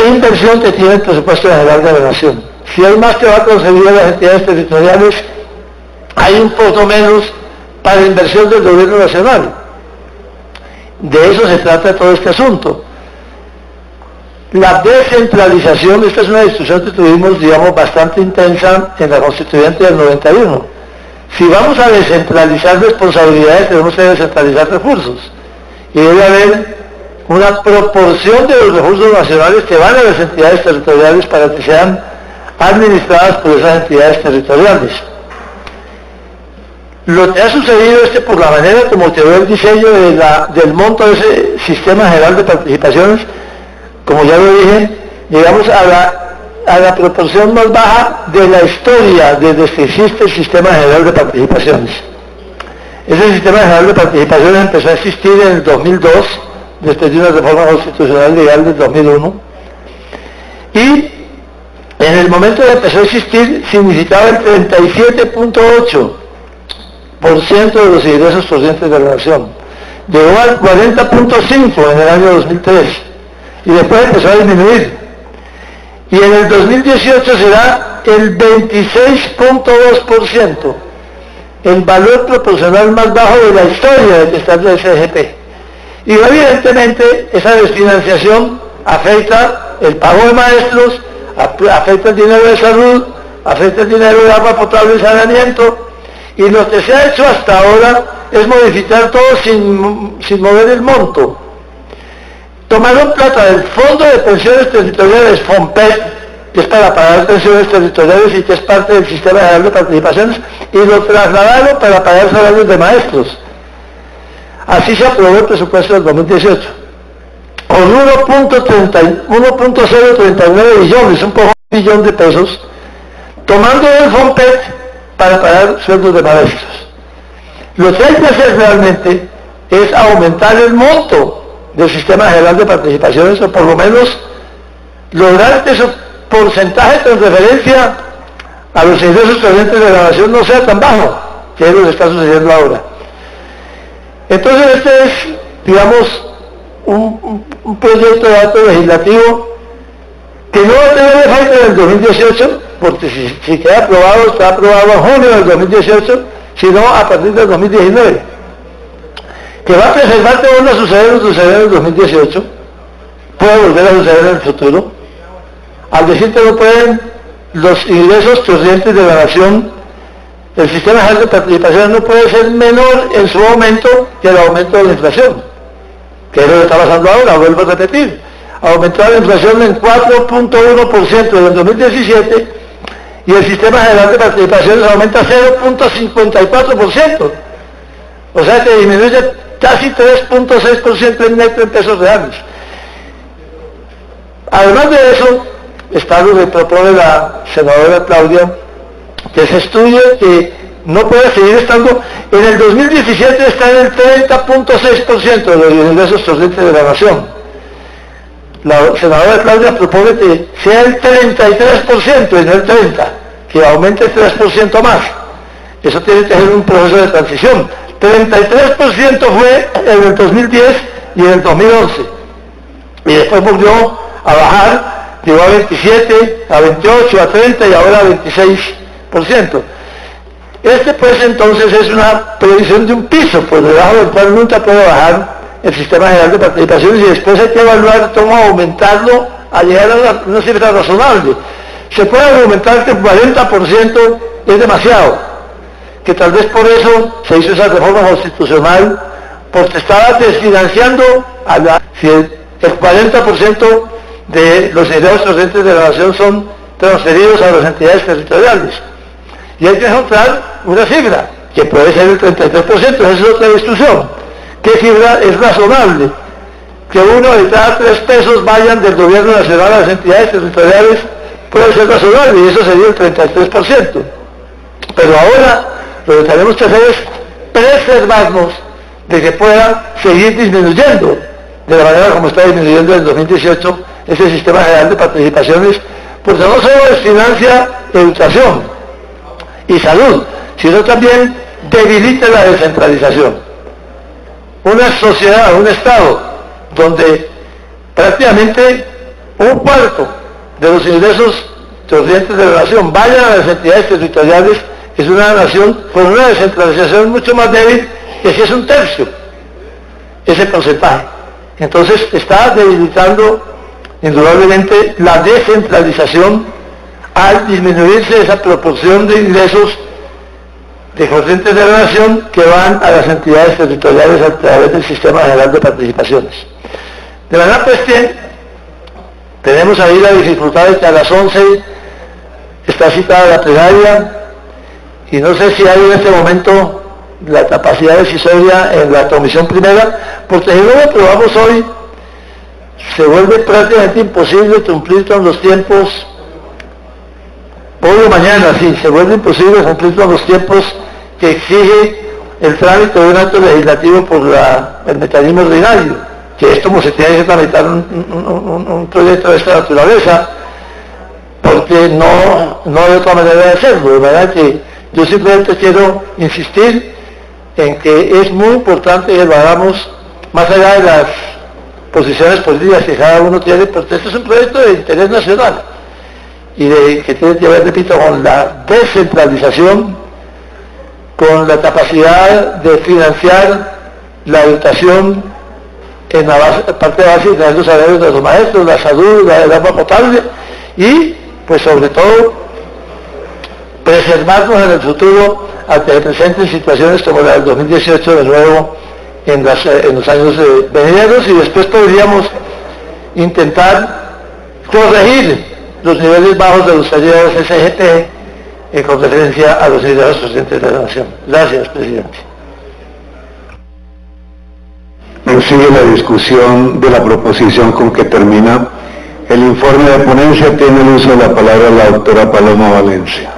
inversión que tiene el presupuesto general de la nación. Si hay más que va a conceder a las entidades territoriales, hay un poco menos para inversión del gobierno nacional. De eso se trata todo este asunto. La descentralización, esta es una discusión que tuvimos, digamos, bastante intensa en la Constituyente del 91. Si vamos a descentralizar responsabilidades, tenemos que descentralizar recursos. Y debe haber una proporción de los recursos nacionales que van a las entidades territoriales para que sean administradas por esas entidades territoriales. Lo que ha sucedido es que por la manera como quedó el diseño del monto de ese Sistema General de Participaciones, como ya lo dije, llegamos a la proporción más baja de la historia desde que existe el Sistema General de Participaciones. Ese Sistema General de Participaciones empezó a existir en el 2002, después de una reforma constitucional legal del 2001, y en el momento de empezó a existir significaba el 37.8% de los ingresos corrientes de la nación. Llegó al 40.5% en el año 2003 y después empezó a disminuir. Y en el 2018 será el 26.2%, el valor proporcional más bajo de la historia del Estado de SGP. Y evidentemente esa desfinanciación afecta el pago de maestros, afecta el dinero de salud, afecta el dinero de agua potable y saneamiento, y lo que se ha hecho hasta ahora es modificar todo sin mover el monto. Tomaron plata del Fondo de Pensiones Territoriales, FONPET, que es para pagar pensiones territoriales y que es parte del Sistema General de Participaciones, y lo trasladaron para pagar salarios de maestros. Así se aprobó el presupuesto del 2018. Con 1.039 billones, un poco billón de pesos, tomando el FONPET para pagar sueldos de maestros. Lo que hay que hacer realmente es aumentar el monto del Sistema General de Participaciones, o por lo menos lograr que esos porcentajes en referencia a los ingresos corrientes de la nación no sea tan bajo, que es lo que está sucediendo ahora. Entonces este es, digamos, un proyecto de acto legislativo que no va a tener efecto en el 2018, porque si queda aprobado, está aprobado en junio del 2018, sino a partir del 2019. Que va a preservar que vuelva a suceder en el 2018, puede volver a suceder en el futuro. Al decir que no pueden los ingresos corrientes de la nación, el sistema general de participación no puede ser menor en su aumento que el aumento de la inflación, que es lo que está pasando ahora, vuelvo a repetir. Aumentó la inflación en 4.1% en el 2017 y el sistema general de participaciones aumenta 0.54%. O sea que disminuye casi 3.6% en neto en pesos reales. Además de eso, está lo que propone la senadora Claudia, que se estudie que no puede seguir estando, en el 2017 está en el 30.6% de los ingresos corrientes de la nación. La senadora Claudia propone que sea el 33% y no el 30%, que aumente el 3% más. Eso tiene que ser un proceso de transición. 33% fue en el 2010 y en el 2011. Y después volvió a bajar, llegó a 27, a 28, a 30 y ahora a 26%. Este pues entonces es una previsión de un piso, pues debajo del cual nunca puede bajar el sistema general de participaciones, y después hay que evaluar cómo aumentarlo a llegar a una cifra razonable. Se puede aumentar que el 40% es demasiado, que tal vez por eso se hizo esa reforma constitucional, porque estaba desfinanciando a si el 40% de los ingresos corrientes de la nación son transferidos a las entidades territoriales. Y hay que encontrar una cifra, que puede ser el 33%, esa es otra discusión. ¿Qué cifra es razonable? Que 1 de cada 3 pesos vayan del gobierno nacional a las entidades territoriales puede ser razonable, y eso sería el 33%. Pero ahora lo que tenemos que hacer es preservarnos de que pueda seguir disminuyendo de la manera como está disminuyendo en el 2018 ese sistema general de participaciones, porque no solo desfinancia educación y salud, sino también debilita la descentralización. Una sociedad, un Estado, donde prácticamente un cuarto de los ingresos corrientes de la nación vayan a las entidades territoriales, es una nación con una descentralización mucho más débil que si es un tercio ese porcentaje. Entonces está debilitando indudablemente la descentralización al disminuirse esa proporción de ingresos de corrientes de la nación que van a las entidades territoriales a través del Sistema General de Participaciones. De manera pues que tenemos ahí la dificultad de que a las 11 está citada la plenaria, y no sé si hay en este momento la capacidad decisoria en la comisión primera, porque si no lo aprobamos hoy, se vuelve prácticamente imposible cumplir con los tiempos, hoy o mañana, sí, se vuelve imposible cumplir con los tiempos que exige el trámite de un acto legislativo por el mecanismo ordinario, que es como se tiene que tramitar un proyecto de esta naturaleza, porque no hay otra manera de hacerlo. De verdad que yo simplemente quiero insistir en que es muy importante que lo hagamos más allá de las posiciones políticas que cada uno tiene, porque este es un proyecto de interés nacional y que tiene que ver, repito, con la descentralización, con la capacidad de financiar la educación en la parte básica de los salarios de los maestros, la salud, el agua potable, y pues sobre todo preservarnos en el futuro ante presentes situaciones como la del 2018 de nuevo en los años venideros, y después podríamos intentar corregir los niveles bajos de los talleres SGT con referencia a los liderazgos presidentes de la Nación. Gracias, presidente. Sigue la discusión de la proposición con que termina el informe de ponencia. Tiene el uso de la palabra la doctora Paloma Valencia.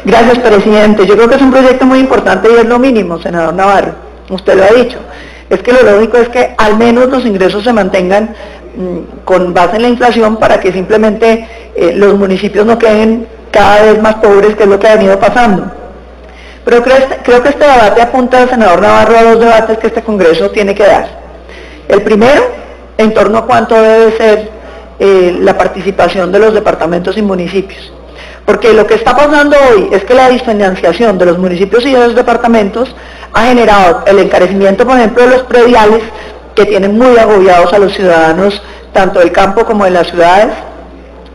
Gracias, presidente. Yo creo que es un proyecto muy importante y es lo mínimo, senador Navarro. Usted lo ha dicho. Es que lo lógico es que al menos los ingresos se mantengan con base en la inflación para que simplemente los municipios no queden cada vez más pobres, que es lo que ha venido pasando. Pero creo que este debate apunta, senador Navarro, a dos debates que este Congreso tiene que dar. El primero, en torno a cuánto debe ser la participación de los departamentos y municipios. Porque lo que está pasando hoy es que la desfinanciación de los municipios y de los departamentos ha generado el encarecimiento, por ejemplo, de los prediales, que tienen muy agobiados a los ciudadanos, tanto del campo como de las ciudades,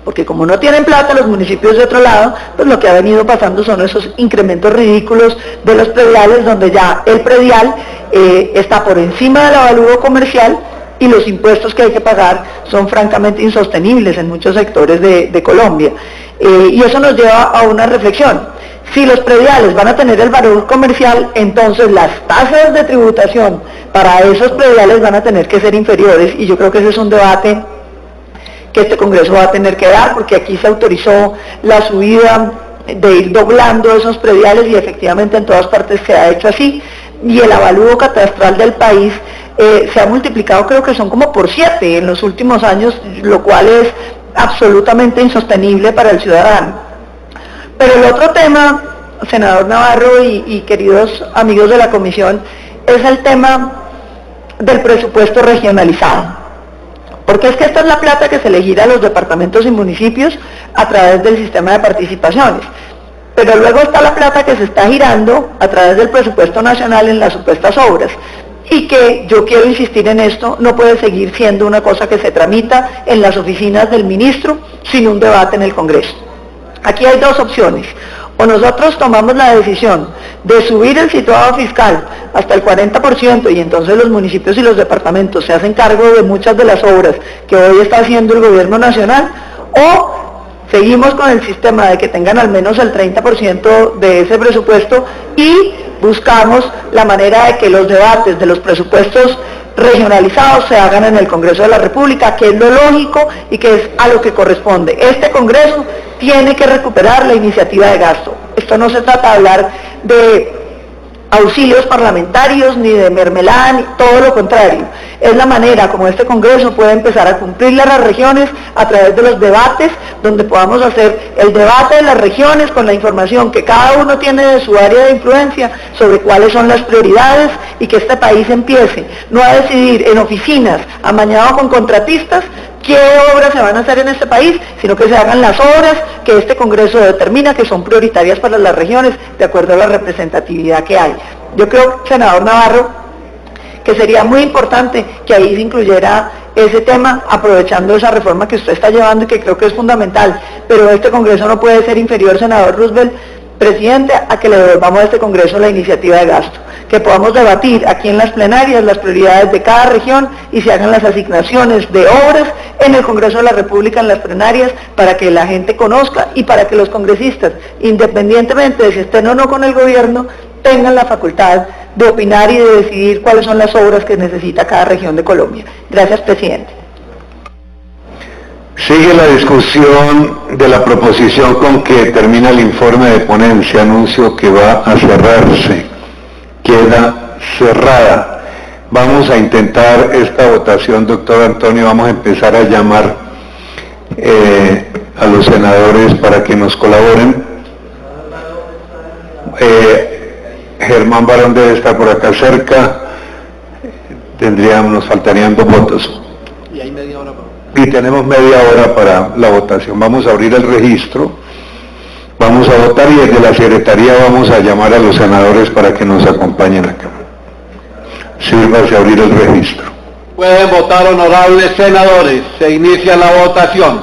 porque como no tienen plata los municipios de otro lado, pues lo que ha venido pasando son esos incrementos ridículos de los prediales, donde ya el predial está por encima del avalúo comercial y los impuestos que hay que pagar son francamente insostenibles en muchos sectores de Colombia. Y eso nos lleva a una reflexión. Si los prediales van a tener el valor comercial, entonces las tasas de tributación para esos prediales van a tener que ser inferiores, y yo creo que ese es un debate que este Congreso va a tener que dar, porque aquí se autorizó la subida de ir doblando esos prediales y efectivamente en todas partes se ha hecho así, y el avalúo catastral del país se ha multiplicado, creo que son como por 7 en los últimos años, lo cual es absolutamente insostenible para el ciudadano. Pero el otro tema, senador Navarro y queridos amigos de la comisión, es el tema del presupuesto regionalizado. Porque es que esta es la plata que se le gira a los departamentos y municipios a través del sistema de participaciones. Pero luego está la plata que se está girando a través del presupuesto nacional en las supuestas obras. Y que, yo quiero insistir en esto, no puede seguir siendo una cosa que se tramita en las oficinas del ministro sin un debate en el Congreso. Aquí hay dos opciones. O nosotros tomamos la decisión de subir el situado fiscal hasta el 40% y entonces los municipios y los departamentos se hacen cargo de muchas de las obras que hoy está haciendo el gobierno nacional, o seguimos con el sistema de que tengan al menos el 30% de ese presupuesto y buscamos la manera de que los debates de los presupuestos regionalizados se hagan en el Congreso de la República, que es lo lógico y que es a lo que corresponde. Este Congreso tiene que recuperar la iniciativa de gasto. Esto no se trata de hablar de auxilios parlamentarios, ni de mermelada, ni todo lo contrario. Es la manera como este Congreso puede empezar a cumplirle a las regiones a través de los debates, donde podamos hacer el debate de las regiones con la información que cada uno tiene de su área de influencia sobre cuáles son las prioridades, y que este país empiece no a decidir en oficinas amañado con contratistas qué obras se van a hacer en este país, sino que se hagan las obras que este Congreso determina que son prioritarias para las regiones de acuerdo a la representatividad que hay. Yo creo, senador Navarro, que sería muy importante que ahí se incluyera ese tema, aprovechando esa reforma que usted está llevando y que creo que es fundamental, pero este Congreso no puede ser inferior, senador Roosevelt, presidente, a que le devolvamos a este Congreso la iniciativa de gasto, que podamos debatir aquí en las plenarias las prioridades de cada región y se hagan las asignaciones de obras en el Congreso de la República, en las plenarias, para que la gente conozca y para que los congresistas, independientemente de si estén o no con el gobierno, tengan la facultad de opinar y de decidir cuáles son las obras que necesita cada región de Colombia. Gracias, presidente. Sigue la discusión de la proposición con que termina el informe de ponencia. Anuncio que va a cerrarse. Queda cerrada. Vamos a intentar esta votación, doctor Antonio. Vamos a empezar a llamar a los senadores para que nos colaboren. Germán Barón debe estar por acá cerca. Nos faltarían 2 votos. Y hay media hora para... Y tenemos media hora para la votación. Vamos a abrir el registro, vamos a votar y desde la Secretaría vamos a llamar a los senadores para que nos acompañen acá. Sírvase a abrir el registro. Pueden votar, honorables senadores. Se inicia la votación.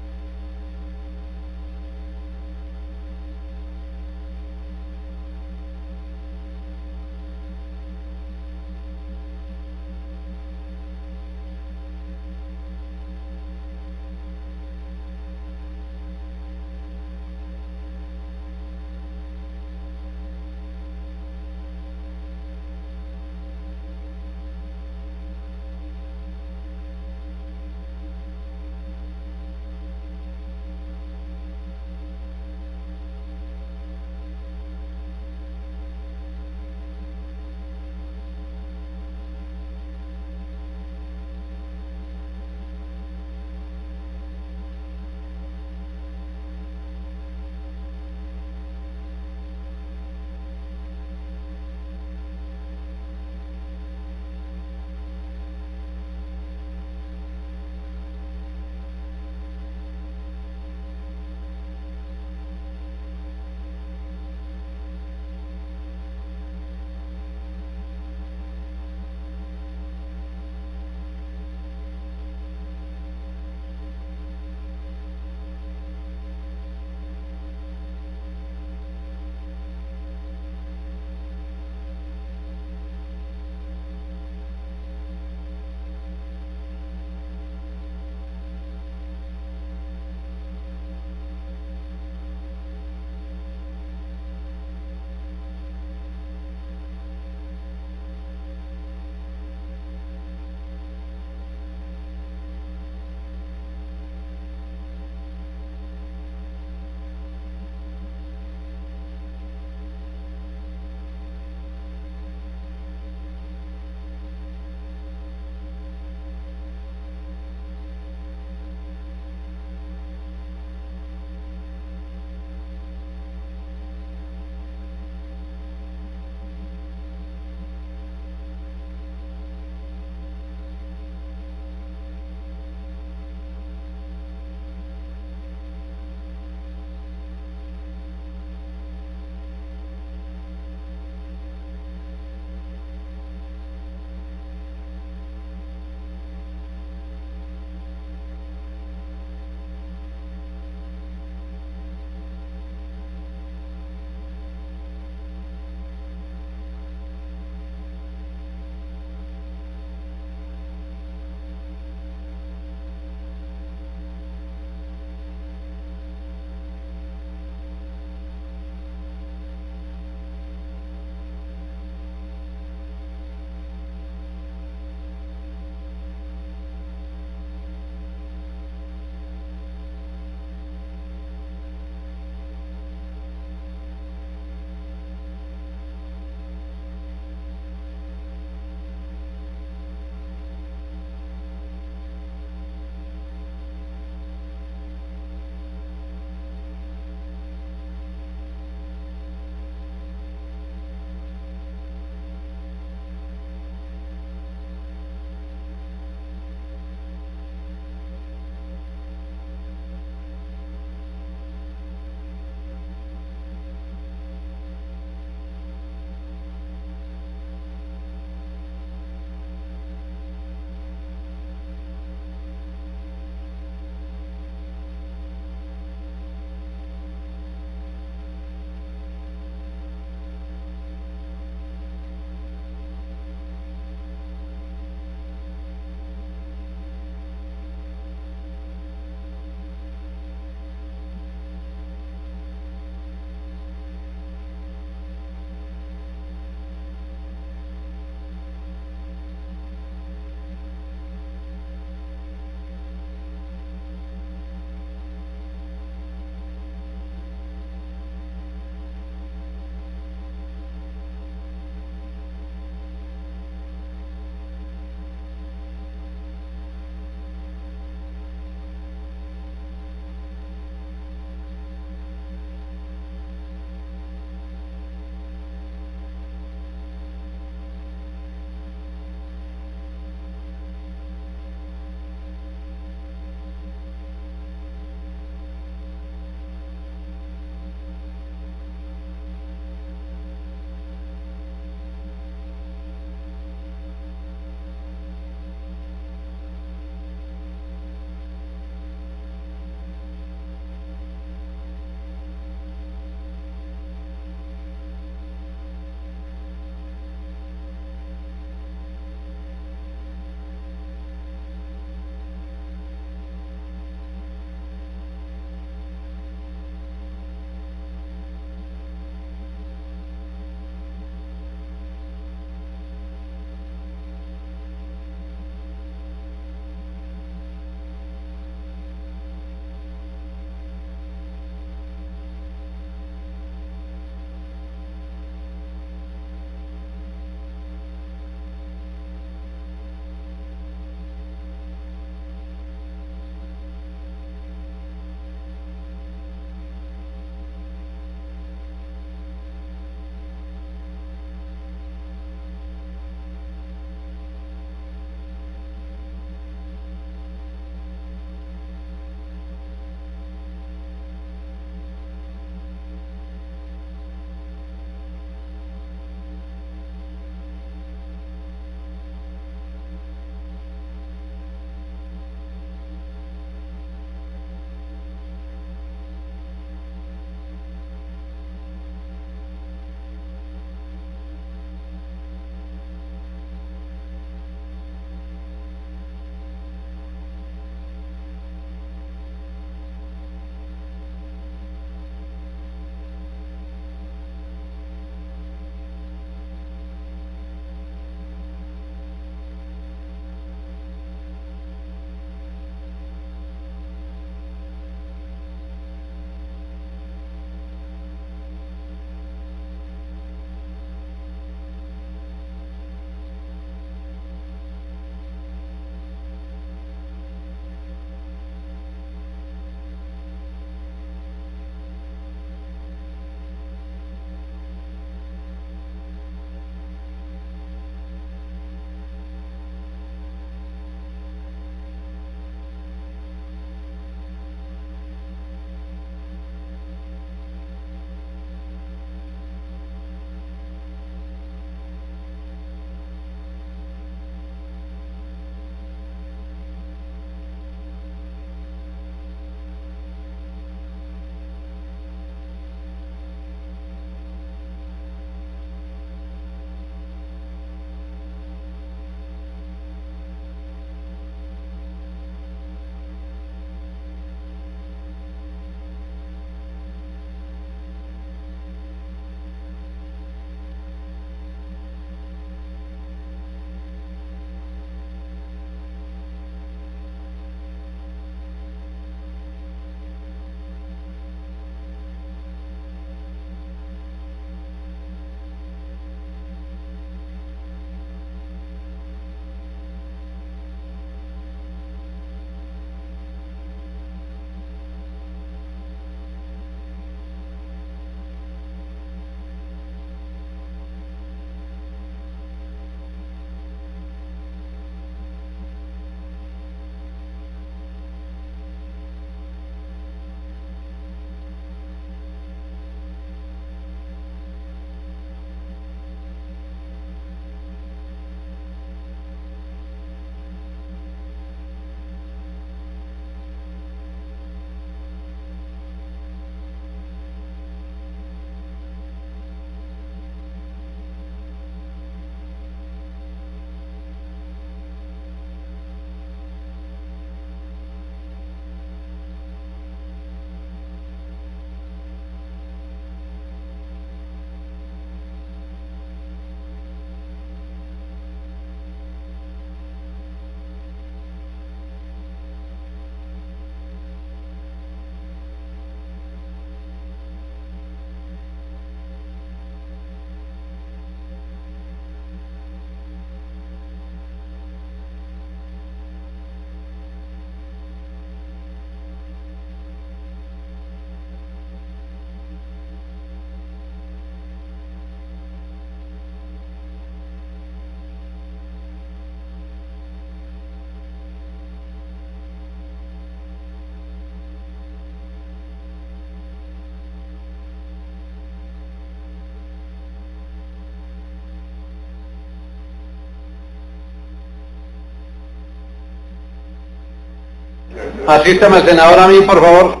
Asístame al senador a mí, por favor.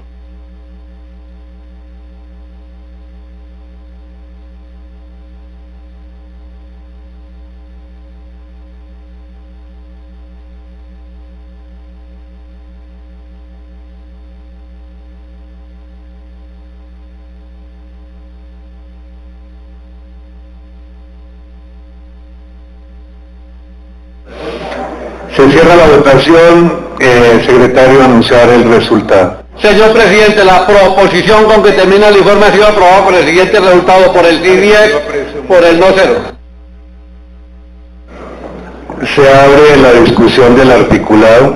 Se cierra la votación. Secretario, anunciar el resultado. Señor presidente, la proposición con que termina el informe ha sido aprobada por el siguiente resultado: por el sí 10, por el no 0. Se abre la discusión del articulado.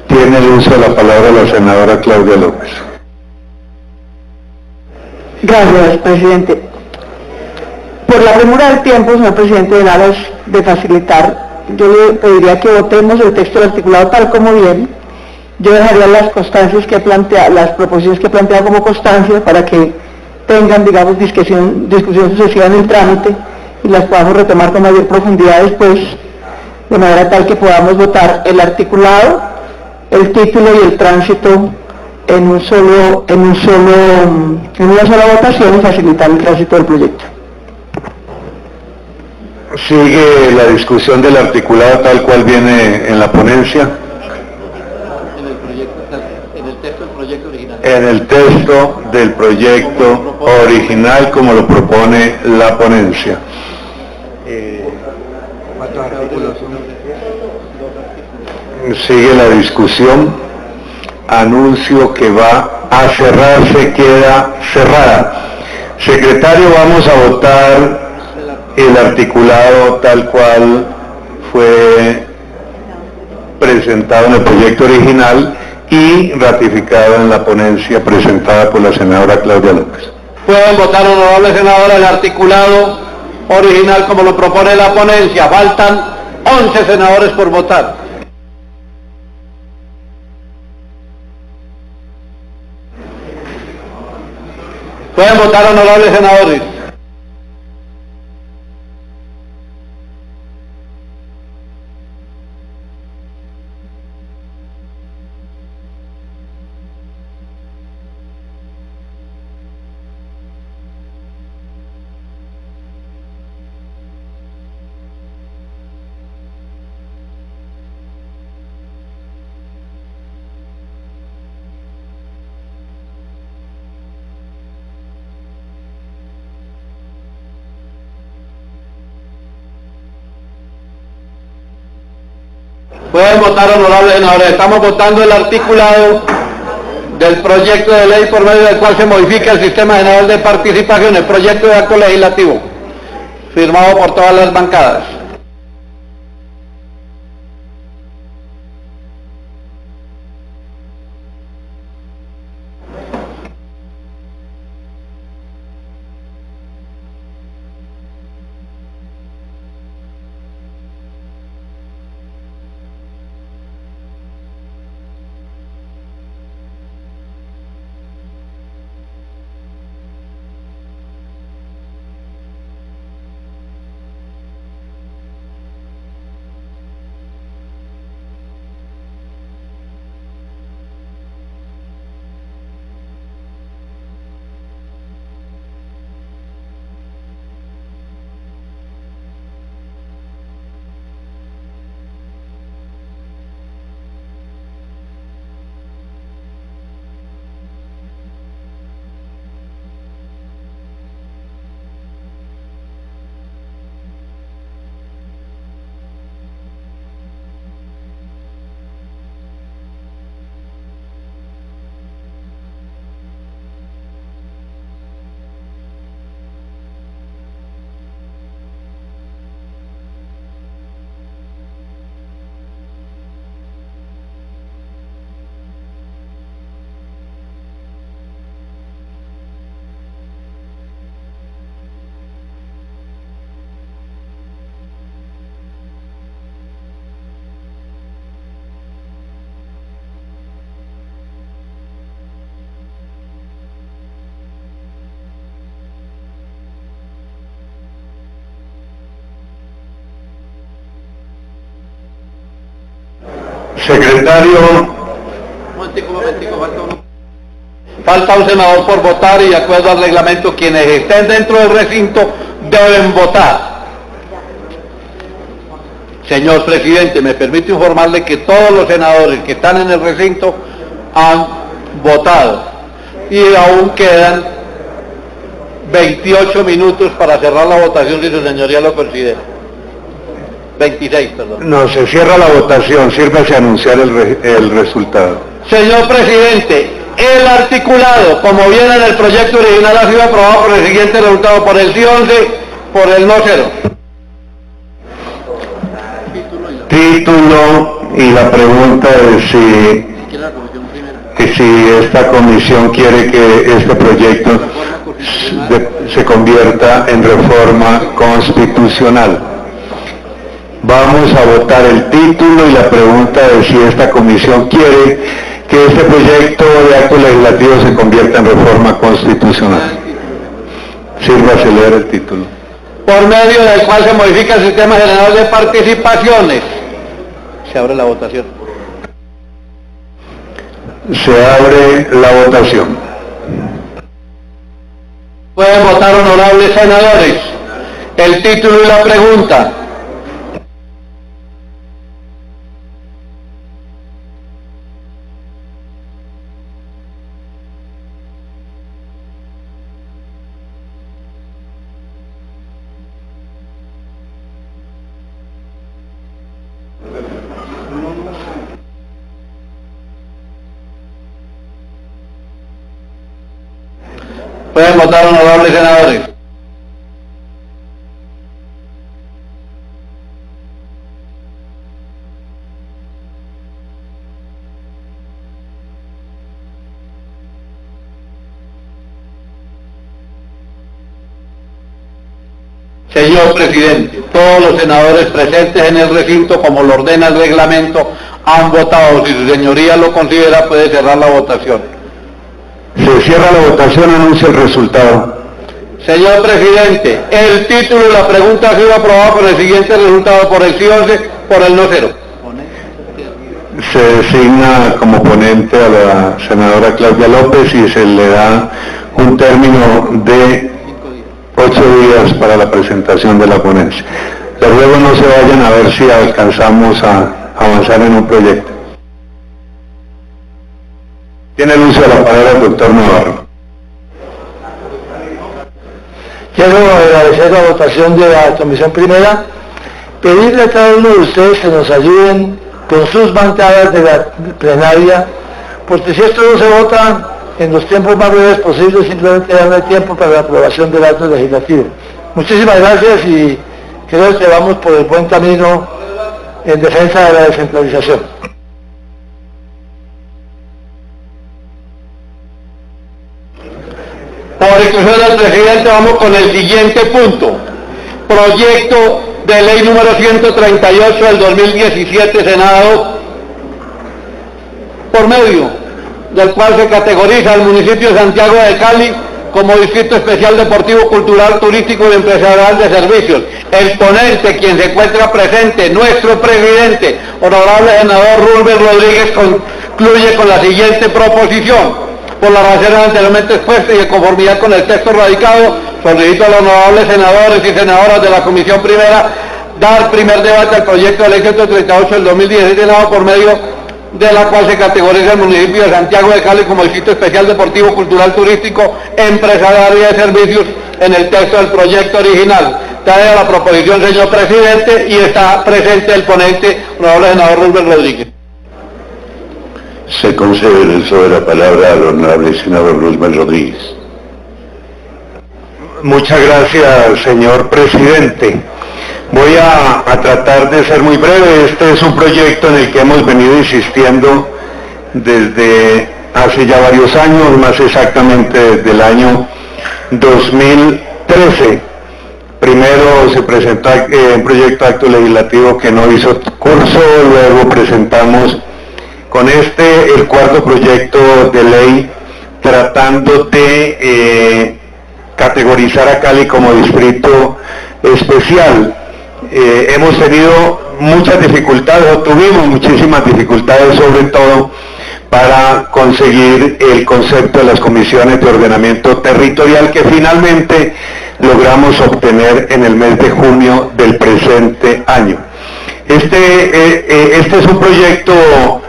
Tiene el uso de la palabra la senadora Claudia López. Gracias, presidente. Por la premura del tiempo, señor presidente, en aras de facilitar, yo le pediría que votemos el texto del articulado tal como viene. Yo dejaría las constancias que plantea, las proposiciones que plantea como constancia para que tengan, digamos, discusión sucesiva en el trámite y las podamos retomar con mayor profundidad después, de manera tal que podamos votar el articulado, el título y el tránsito en una sola votación y facilitar el tránsito del proyecto. Sigue la discusión del articulado tal cual viene en la ponencia. En el texto del proyecto original. En el texto del proyecto original como lo propone la ponencia. Sigue la discusión. Anuncio que va a cerrarse, queda cerrada. Secretario, vamos a votar el articulado tal cual fue presentado en el proyecto original y ratificado en la ponencia presentada por la senadora Claudia López. Pueden votar, honorable senadora, el articulado original como lo propone la ponencia. Faltan 11 senadores por votar. Pueden votar, honorables senadores. Pueden votar, honorables senadores. Estamos votando el articulado del proyecto de ley por medio del cual se modifica el sistema general de participación, el proyecto de acto legislativo, firmado por todas las bancadas. Secretario. Falta un senador por votar y de acuerdo al reglamento quienes estén dentro del recinto deben votar. Señor presidente, me permite informarle que todos los senadores que están en el recinto han votado y aún quedan 28 minutos para cerrar la votación si su señoría lo considera. 26, perdón. No, se cierra la votación, sírvase a anunciar el resultado. Señor presidente, el articulado, como viene en el proyecto original, ha sido aprobado por el siguiente resultado: por el sí 11, por el no 0. Título y la pregunta es si esta comisión quiere que este proyecto se convierta en reforma constitucional. Vamos a votar el título y la pregunta es si esta comisión quiere que este proyecto de acto legislativo se convierta en reforma constitucional. Sírvase leer el título. Por medio del cual se modifica el sistema general de participaciones. Se abre la votación. Se abre la votación. Pueden votar, honorables senadores, el título y la pregunta. Pueden votar, honorables senadores. Señor presidente, todos los senadores presentes en el recinto, como lo ordena el reglamento, han votado. Si su señoría lo considera, puede cerrar la votación. Se cierra la votación, anuncia el resultado. Señor presidente, el título y la pregunta ha sido aprobado con el siguiente resultado: por el sí 11, por el no 0. Se designa como ponente a la senadora Claudia López y se le da un término de 8 días para la presentación de la ponencia. De luego no se vayan a ver si alcanzamos a avanzar en un proyecto. Tiene el uso de la palabra el doctor Navarro. Quiero agradecer la votación de la Comisión Primera, pedirle a cada uno de ustedes que nos ayuden con sus bancadas de la plenaria, porque si esto no se vota en los tiempos más breves posibles, simplemente darle tiempo para la aprobación del acto legislativo. Muchísimas gracias y creo que vamos por el buen camino en defensa de la descentralización. Por instrucción del presidente, vamos con el siguiente punto. Proyecto de ley número 138 del 2017, Senado, por medio del cual se categoriza el municipio de Santiago de Cali como Distrito Especial Deportivo, Cultural, Turístico y Empresarial de Servicios. El ponente, quien se encuentra presente, nuestro presidente, honorable senador Rubén Rodríguez, concluye con la siguiente proposición. Por las razones anteriormente expuestas y de conformidad con el texto radicado, solicito a los honorables senadores y senadoras de la Comisión Primera dar primer debate al proyecto de ley 138 del 2017, por medio de la cual se categoriza el municipio de Santiago de Cali como Distrito Especial Deportivo, Cultural, Turístico, Empresarial y de Servicios en el texto del proyecto original. Trae la proposición, señor presidente, y está presente el ponente, honorable senador Rubén Rodríguez. Se concede el uso de la palabra al honorable senador Rubén Rodríguez. Muchas gracias, señor presidente. Voy a tratar de ser muy breve. Este es un proyecto en el que hemos venido insistiendo desde hace ya varios años, más exactamente desde el año 2013. Primero se presentó un proyecto de acto legislativo que no hizo curso, luego presentamos con el cuarto proyecto de ley tratando de categorizar a Cali como distrito especial. Hemos tenido muchas dificultades, o tuvimos muchísimas dificultades, sobre todo para conseguir el concepto de las comisiones de ordenamiento territorial que finalmente logramos obtener en el mes de junio del presente año. Este es un proyecto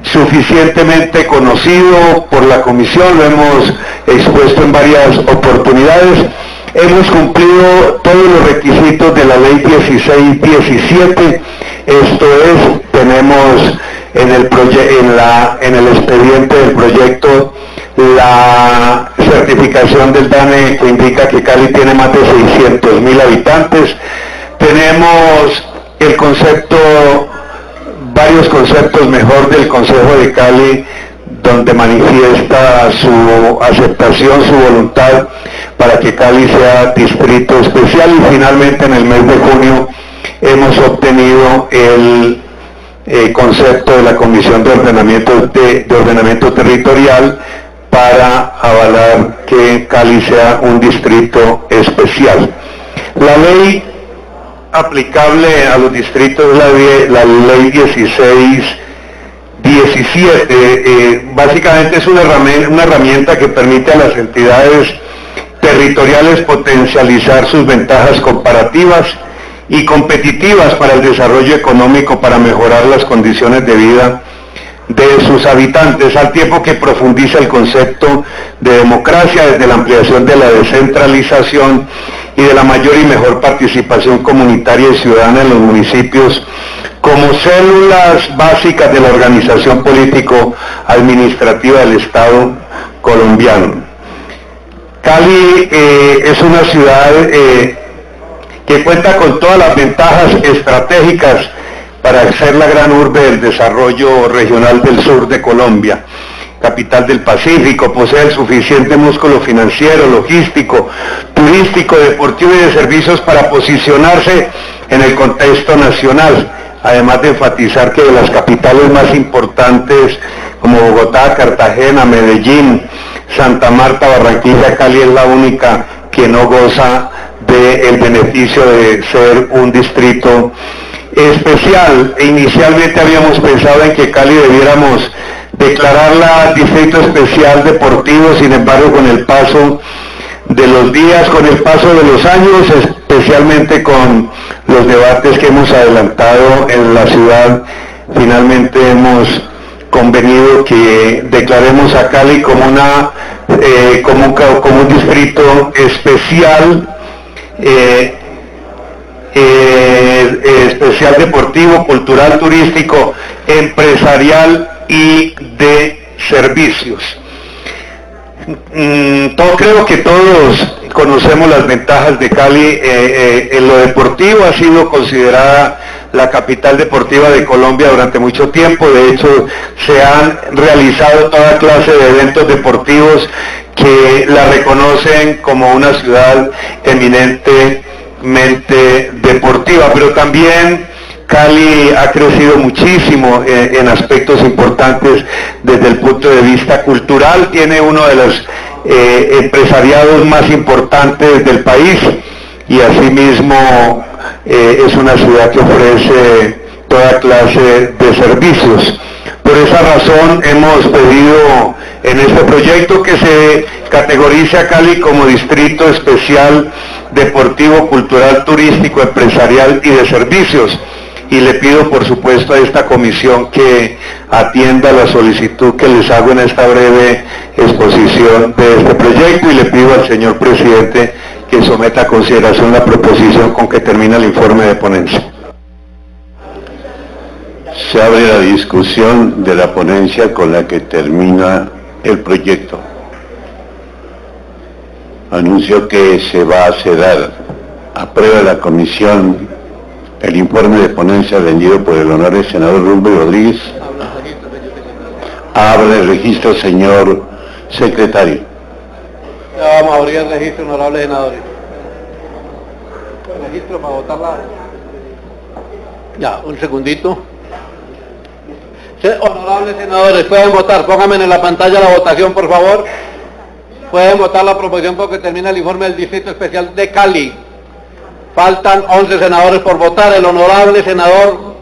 suficientemente conocido por la comisión, lo hemos expuesto en varias oportunidades. Hemos cumplido todos los requisitos de la ley 1617, esto es, tenemos en el expediente del proyecto la certificación del DANE que indica que Cali tiene más de 600.000 habitantes. Tenemos el concepto, varios conceptos mejor del Consejo de Cali, donde manifiesta su aceptación, su voluntad para que Cali sea distrito especial, y finalmente en el mes de junio hemos obtenido el concepto de la Comisión de Ordenamiento Territorial para avalar que Cali sea un distrito especial. La ley aplicable a los distritos es la ley 1617, básicamente es una herramienta que permite a las entidades territoriales potencializar sus ventajas comparativas y competitivas para el desarrollo económico, para mejorar las condiciones de vida de sus habitantes, al tiempo que profundiza el concepto de democracia desde la ampliación de la descentralización y de la mayor y mejor participación comunitaria y ciudadana en los municipios como células básicas de la organización político-administrativa del Estado colombiano. Cali es una ciudad que cuenta con todas las ventajas estratégicas para ser la gran urbe del desarrollo regional del sur de Colombia. Capital del Pacífico, posee el suficiente músculo financiero, logístico, turístico, deportivo y de servicios para posicionarse en el contexto nacional, además de enfatizar que de las capitales más importantes como Bogotá, Cartagena, Medellín, Santa Marta, Barranquilla, Cali es la única que no goza del beneficio de ser un distrito especial. Inicialmente habíamos pensado en que Cali debiéramos declararla distrito especial deportivo, sin embargo con el paso de los días, con el paso de los años, especialmente con los debates que hemos adelantado en la ciudad, finalmente hemos convenido que declaremos a Cali como un distrito especial, especial deportivo, cultural, turístico, empresarial y de servicios. Creo que todos conocemos las ventajas de Cali. En lo deportivo ha sido considerada la capital deportiva de Colombia durante mucho tiempo. De hecho, se han realizado toda clase de eventos deportivos que la reconocen como una ciudad eminentemente deportiva, pero también Cali ha crecido muchísimo en aspectos importantes desde el punto de vista cultural. Tiene uno de los empresariados más importantes del país y asimismo es una ciudad que ofrece toda clase de servicios. Por esa razón hemos pedido en este proyecto que se categorice a Cali como distrito especial deportivo, cultural, turístico, empresarial y de servicios. Y le pido por supuesto a esta comisión que atienda la solicitud que les hago en esta breve exposición de este proyecto, y le pido al señor presidente que someta a consideración la proposición con que termina el informe de ponencia. Se abre la discusión de la ponencia con la que termina el proyecto. Anuncio que se va a sedar. Aprueba la comisión el informe de ponencia rendido por el honorable senador Rubén Rodríguez. Habla el registro, señor secretario. Ya vamos a abrir el registro, honorable senadores. El registro para votarla. Ya, un segundito. Honorables senadores, pueden votar. Pónganme en la pantalla la votación, por favor. Pueden votar la proposición porque termina el informe del Distrito Especial de Cali. Faltan 11 senadores por votar. El honorable senador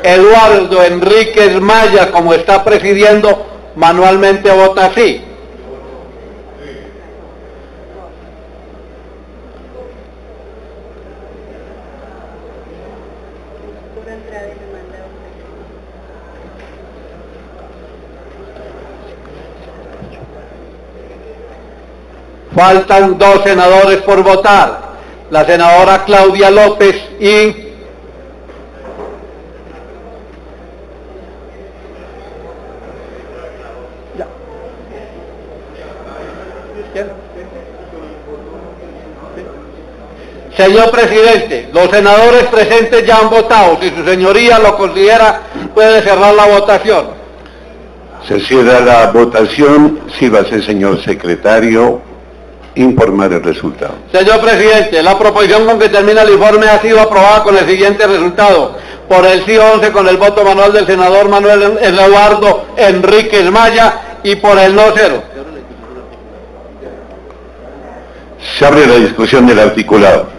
Eduardo Enríquez Maya, como está presidiendo, manualmente vota sí. Faltan 2 senadores por votar, la senadora Claudia López y Señor presidente, los senadores presentes ya han votado. Si su señoría lo considera, puede cerrar la votación. Se cierra la votación. Sírvase, señor secretario, informar el resultado. Señor presidente, la proposición con que termina el informe ha sido aprobada con el siguiente resultado. Por el sí 11 con el voto manual del senador Manuel Eduardo Enríquez Maya y por el no 0. Se abre la discusión del articulado.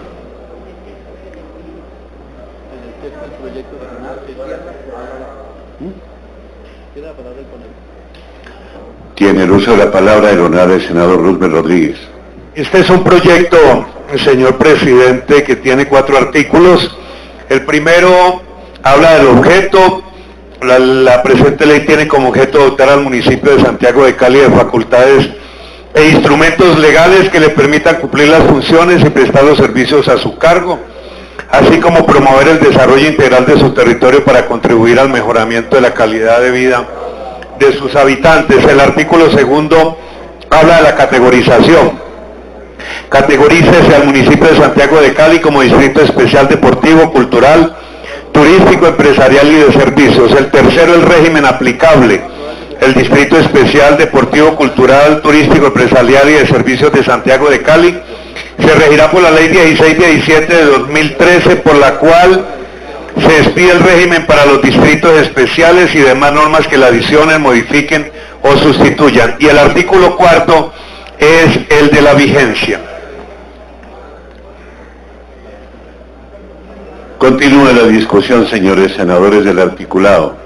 Tiene el uso de la palabra el honorable senador Roosevelt Rodríguez. Este es un proyecto, señor presidente, que tiene 4 artículos. El primero habla del objeto. La presente ley tiene como objeto dotar al municipio de Santiago de Cali de facultades e instrumentos legales que le permitan cumplir las funciones y prestar los servicios a su cargo, así como promover el desarrollo integral de su territorio para contribuir al mejoramiento de la calidad de vida de sus habitantes. El artículo segundo habla de la categorización. Categorícese al municipio de Santiago de Cali como distrito especial deportivo, cultural, turístico, empresarial y de servicios. El tercero, el régimen aplicable. El distrito especial deportivo, cultural, turístico, empresarial y de servicios de Santiago de Cali se regirá por la ley 1617 de 2013, por la cual se expide el régimen para los distritos especiales y demás normas que la adicionen, modifiquen o sustituyan. Y el artículo cuarto es el de la vigencia. Continúa la discusión, señores senadores, del articulado.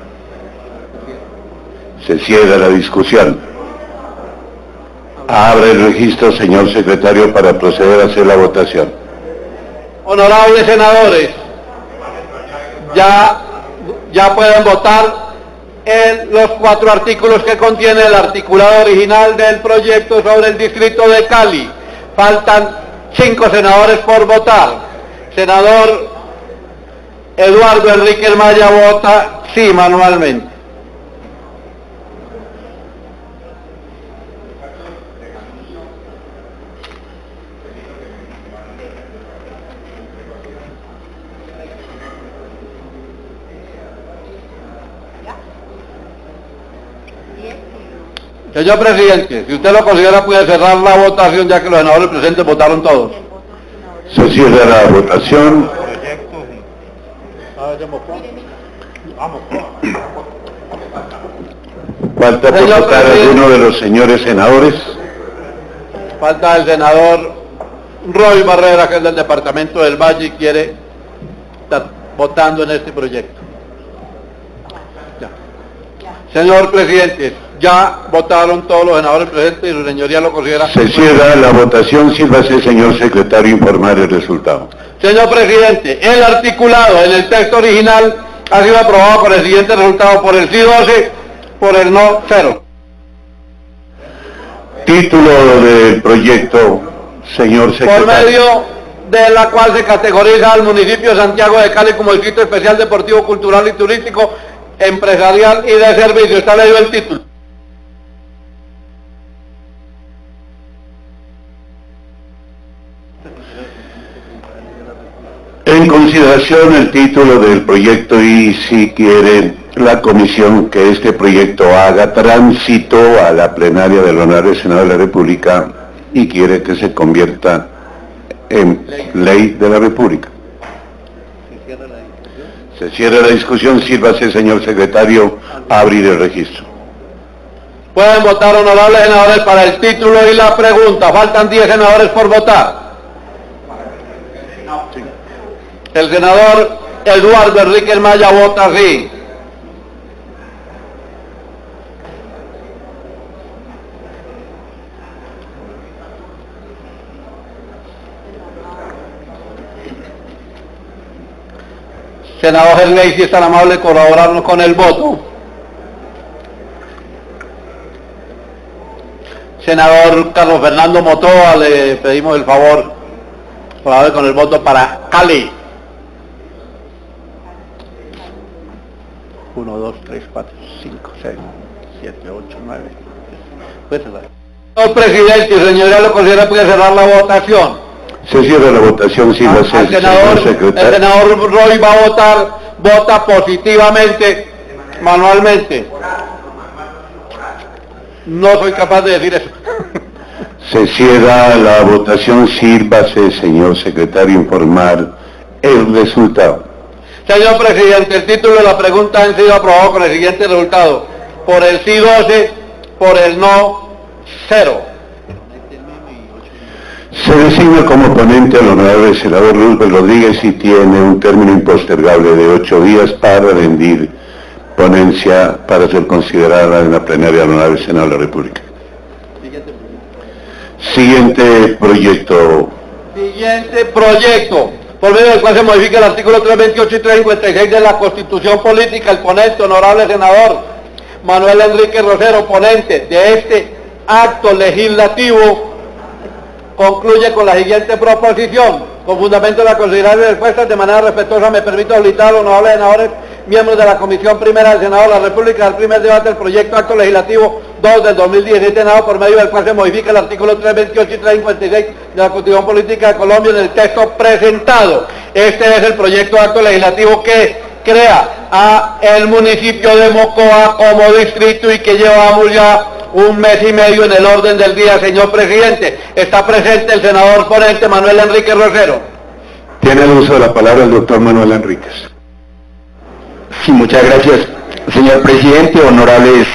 Se cierra la discusión. Abre el registro, señor secretario, para proceder a hacer la votación. Honorables senadores, ya pueden votar en los 4 artículos que contiene el articulado original del proyecto sobre el distrito de Cali. Faltan 5 senadores por votar. Senador Eduardo Enríquez Maya vota sí manualmente. Señor presidente, si usted lo considera, puede cerrar la votación, ya que los senadores presentes votaron todos. Se cierra la votación. Falta por Señor votar presidente, alguno de los señores senadores. falta el senador Roy Barrera, que es del departamento del Valle y quiere estar votando en este proyecto. Ya. Señor presidente, ya votaron todos los senadores presentes y su señoría lo considera. Se cierra la votación. Sírvase, señor secretario, informar el resultado. Señor presidente, el articulado en el texto original ha sido aprobado por el siguiente resultado: por el sí 12, por el no 0. Título del proyecto, señor Por secretario. medio de la cual se categoriza al municipio de Santiago de Cali como distrito especial deportivo, cultural y turístico, empresarial y de servicio. Está leído el título. En consideración el título del proyecto y si quiere la comisión que este proyecto haga tránsito a la plenaria del Honorable Senado de la República y quiere que se convierta en ley de la República. Se cierra la discusión. Sírvase, señor secretario, a abrir el registro. Pueden votar, honorables senadores, para el título y la pregunta. Faltan 10 senadores por votar. El senador Eduardo Enríquez Maya vota sí. Senador Gerley, si es tan amable colaborarnos con el voto. Senador Carlos Fernando Motoa, le pedimos el favor colaborar con el voto para Cali. 1, 2, 3, 4, 5, 6, 7, 8, 9. Señor presidente, señoría, lo considera puede cerrar la votación. Se cierra la votación, sí, El senador Roy va a votar, vota positivamente, manualmente. No soy capaz de decir eso. Se cierra la votación, sírvase, señor secretario, informar el resultado. Señor presidente, el título de la pregunta ha sido aprobado con el siguiente resultado. Por el sí 12, por el no 0. Se designa como ponente al honorable senador Luis Rodríguez y tiene un término impostergable de 8 días para rendir ponencia para ser considerada en la plenaria del honorable Senado de la República. Siguiente proyecto. Por medio del cual se modifica el artículo 328 y 356 de la Constitución Política. El ponente, honorable senador Manuel Enrique Rosero, ponente de este acto legislativo, concluye con la siguiente proposición. Con fundamento de la consideración y respuestas, de manera respetuosa me permito solicitar a los honorables senadores, miembros de la Comisión Primera del Senado de la República, al primer debate del proyecto acto legislativo 2 del 2017, senado por medio del cual se modifica el artículo 328 y 356 de la Constitución Política de Colombia en el texto presentado. Este es el proyecto acto legislativo que crea a el municipio de Mocoa como distrito y que llevamos ya 1 mes y medio en el orden del día. Señor presidente, está presente el senador ponente Manuel Enrique Rosero. Tiene el uso de la palabra el doctor Manuel Enríquez. Sí, muchas gracias, señor presidente, honorables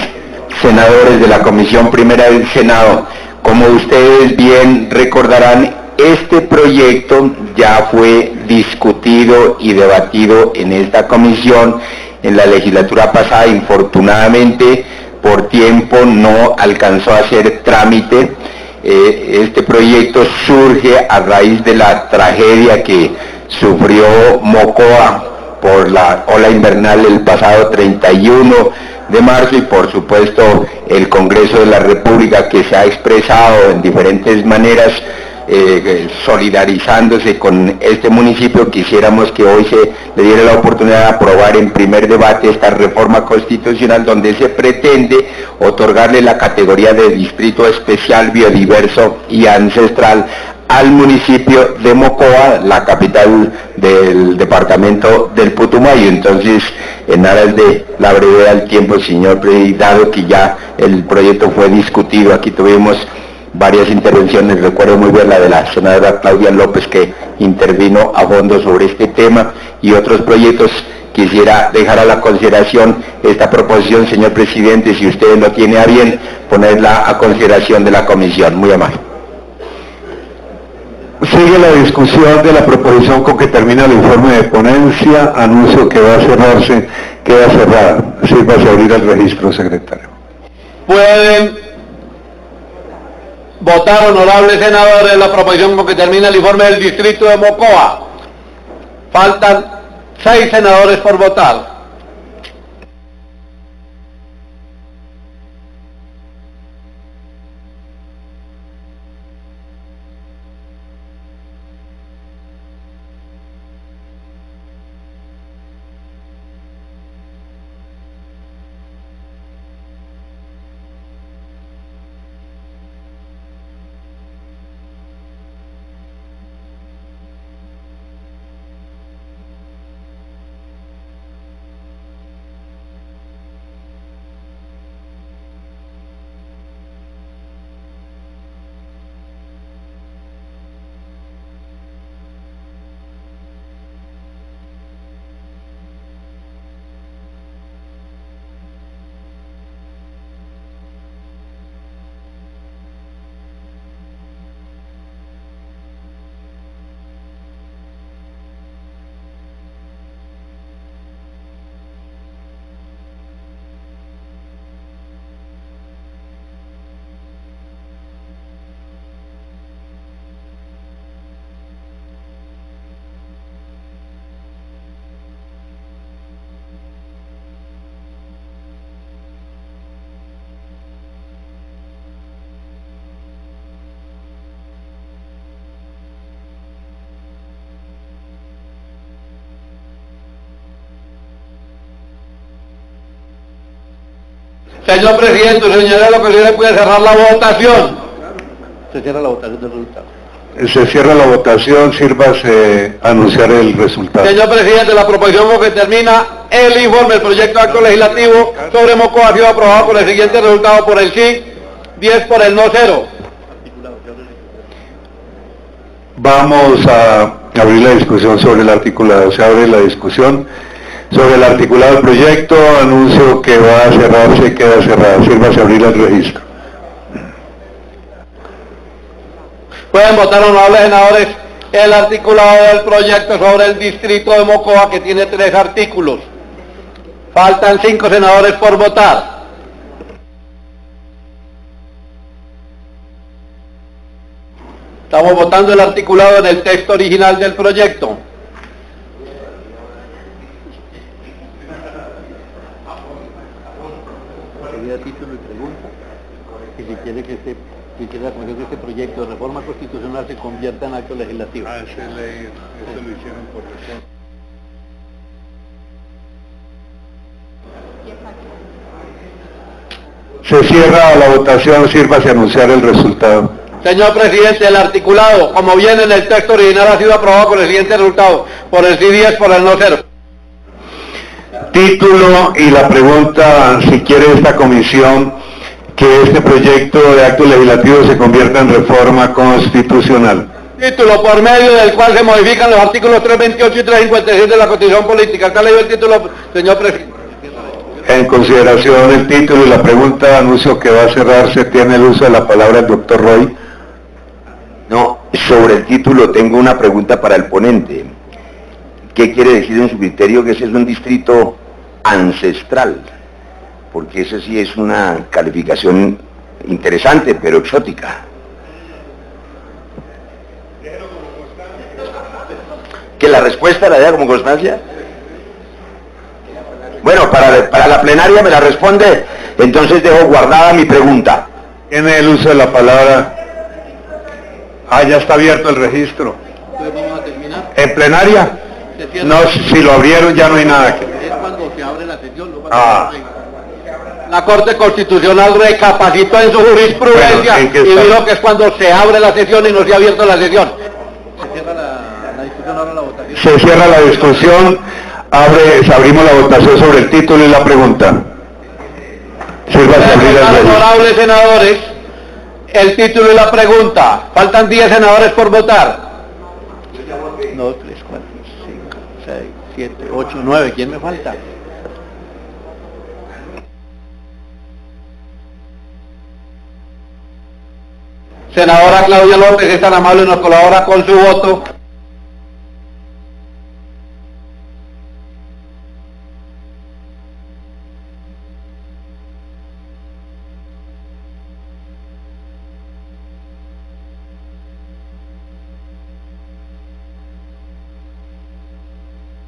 senadores de la Comisión Primera del Senado. Como ustedes bien recordarán, este proyecto ya fue discutido y debatido en esta comisión en la legislatura pasada. Infortunadamente, por tiempo no alcanzó a hacer trámite. Este proyecto surge a raíz de la tragedia que sufrió Mocoa por la ola invernal el pasado 31 de marzo y por supuesto el Congreso de la República, que se ha expresado en diferentes maneras solidarizándose con este municipio. Quisiéramos que hoy se le diera la oportunidad de aprobar en primer debate esta reforma constitucional donde se pretende otorgarle la categoría de distrito especial, biodiverso y ancestral al municipio de Mocoa, la capital del departamento del Putumayo. Entonces, en aras de la brevedad del tiempo, señor presidente, dado que ya el proyecto fue discutido, aquí tuvimos varias intervenciones, recuerdo muy bien la de la senadora Claudia López, que intervino a fondo sobre este tema, y otros proyectos. Quisiera dejar a la consideración esta proposición, señor presidente, si usted lo tiene a bien, ponerla a consideración de la comisión. Muy amable. Sigue la discusión de la proposición con que termina el informe de ponencia. Anuncio que va a cerrarse, queda cerrada. Sírvase a abrir el registro, secretario. Pueden votar, honorables senadores, la proposición con que termina el informe del distrito de Mocoa. Faltan 6 senadores por votar. Señor presidente, señora, lo que se puede cerrar la votación. Se cierra la votación del resultado. Se cierra la votación, sírvase anunciar el resultado. Señor presidente, la proposición con que termina el informe, el proyecto de acto legislativo sobre Mocoa ha sido aprobado con el siguiente resultado: por el sí, 10, por el no, 0. Vamos a abrir la discusión sobre el articulado. Se abre la discusión sobre el articulado del proyecto. Anuncio que va a cerrarse, queda cerrado. Sírvase abrir el registro. Pueden votar, honorables senadores, el articulado del proyecto sobre el distrito de Mocoa, que tiene 3 artículos. Faltan 5 senadores por votar. Estamos votando el articulado en el texto original del proyecto. Título y pregunta, que si quiere que la Comisión que este proyecto de reforma constitucional se convierta en acto legislativo. Esa ley, eso lo hicieron por razón. Se cierra la votación, sírvase anunciar el resultado. Señor presidente, el articulado, como viene en el texto original, ha sido aprobado con el siguiente resultado: por el sí, 10, por el no, 0. Título y la pregunta, si quiere esta comisión que este proyecto de acto legislativo se convierta en reforma constitucional. Título: por medio del cual se modifican los artículos 328 y 356 de la Constitución Política. ¿Está leído el título, señor presidente? En consideración el título y la pregunta, anuncio que va a cerrarse. Tiene el uso de la palabra el doctor Roy. No, sobre el título tengo una pregunta para el ponente. ¿Qué quiere decir en su criterio que ese es un distrito ancestral? Porque ese sí es una calificación interesante, pero exótica. ¿Que la respuesta la dé como constancia? Bueno, para la plenaria me la responde, entonces dejo guardada mi pregunta. Tiene el uso de la palabra. Ya está abierto el registro. ¿Vamos a terminar? ¿En plenaria? No, si lo abrieron ya no hay nada que... Es cuando se abre la sesión, no La Corte Constitucional recapacitó en su jurisprudencia, bueno, y dijo que es cuando se abre la sesión y no se ha abierto la sesión. Se cierra la discusión, ahora la votación. Se cierra la discusión, abrimos la votación sobre el título y la pregunta. Sírvase abrir el registro. Honorables senadores, el título y la pregunta. Faltan 10 senadores por votar. 1, 2, 3, 4, 5, 6, 7, 8, 9. ¿Quién me falta? Senadora Claudia López es tan amable y nos colabora con su voto.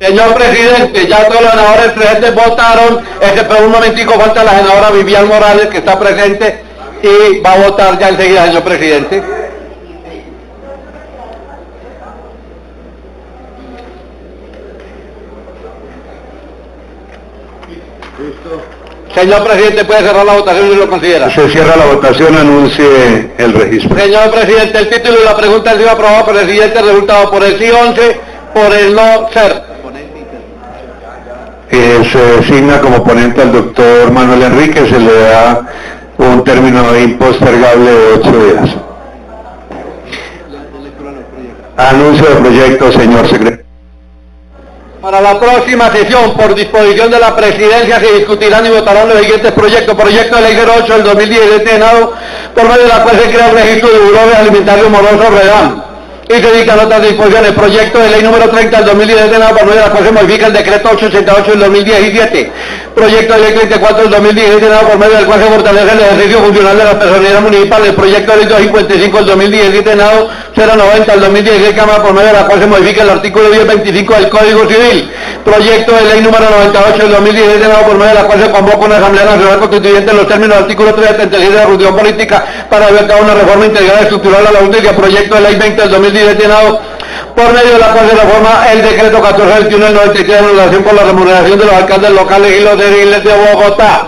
Señor presidente, ya todos los senadores presentes votaron, pero un momentico, falta la senadora Vivian Morales, que está presente y va a votar ya enseguida, señor presidente. Señor presidente, puede cerrar la votación si lo considera. Se cierra la votación, anuncie el registro. Señor presidente, el título y la pregunta han sido aprobados con el siguiente resultado: por el sí, 11, por el no, 0. Se designa como ponente al doctor Manuel Enrique, se le da un término impostergable de 8 días. Anuncio de proyecto, señor secretario. Para la próxima sesión, por disposición de la presidencia, se discutirán y votarán los siguientes proyectos: proyecto de ley 08 del 2017, Senado, por medio de la cual se crea el registro de burócratas alimentarios morosos REDAM, y se dictan otras disposiciones. Proyecto de ley número 30 del 2017, Senado, por medio de la cual se modifica el decreto 888 del 2017. Proyecto de ley 34 del 2017, Senado, por medio del cual se fortalece el ejercicio funcional de las personalidades municipales. Proyecto de ley 255 del 2017, Senado, 090 del 2016, Cámara, por medio de la cual se modifica el artículo 1025 del Código Civil. Proyecto de ley número 98 del 2017, Senado, por medio de la cual se convoca una Asamblea Nacional Constituyente en los términos del artículo 376 de la Constitución Política para adoptar una reforma integral y estructural a la justicia. Proyecto de ley 20 del 2017, Senado, por medio de la cual se reforma el decreto 1421 del 93 en relación con la remuneración de los alcaldes locales y los ediles de Bogotá.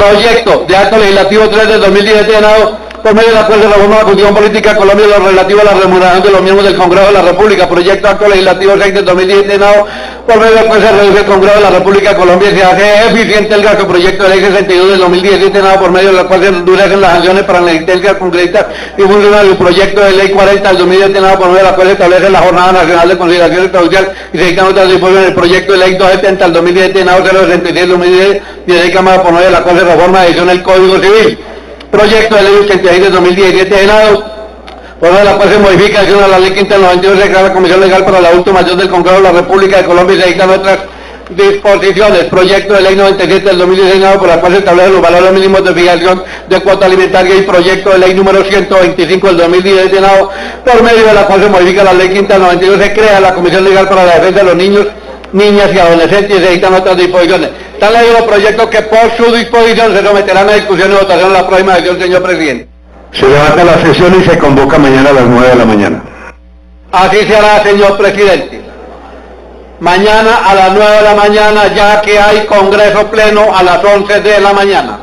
Proyecto de Acto Legislativo 3 del 2017 llenado por medio de la Acuerdo de Reforma de la Constitución Política de Colombia y lo relativo a la remuneración de los miembros del Congreso de la República. Proyecto de Acto Legislativo 6 del 2017 llenado por medio del cual se reduce el Congreso de la República de Colombia y se hace eficiente el gasto. Proyecto de Ley 62 del 2017 llenado por medio de la cual se reducen las sanciones para negligencia concreta y funcionarios. Proyecto de Ley 40 del 2017 llenado por medio de la cual se establece la Jornada Nacional de Consideración Extrajudicial y se dictan otras disposiciones. El proyecto de Ley 270 del 2017 llenado 066 del 2010 y de Cámara por medio de la cual se reforma edición del Código Civil. Proyecto de Ley 86 del 2017 llenado por medio de la cual se modifica a la Ley 15 del 92 se crea la Comisión Legal para el Adulto Mayor del Congreso de la República de Colombia y se dictan otras disposiciones. Proyecto de Ley 97 del 2019 por la cual se establecen los valores mínimos de fijación de cuota alimentaria y proyecto de Ley número 125 del 2010 llenado por medio de la cual se modifica la Ley 15 del 92 se crea la Comisión Legal para la Defensa de los Niños, Niñas y Adolescentes y se dictan otras disposiciones. Están leídos los proyectos que por su disposición se someterán a discusión y votación en la próxima sesión, señor presidente. Se levanta la sesión y se convoca mañana a las 9 de la mañana. Así se hará, señor presidente. Mañana a las 9 de la mañana, ya que hay Congreso Pleno a las 11 de la mañana.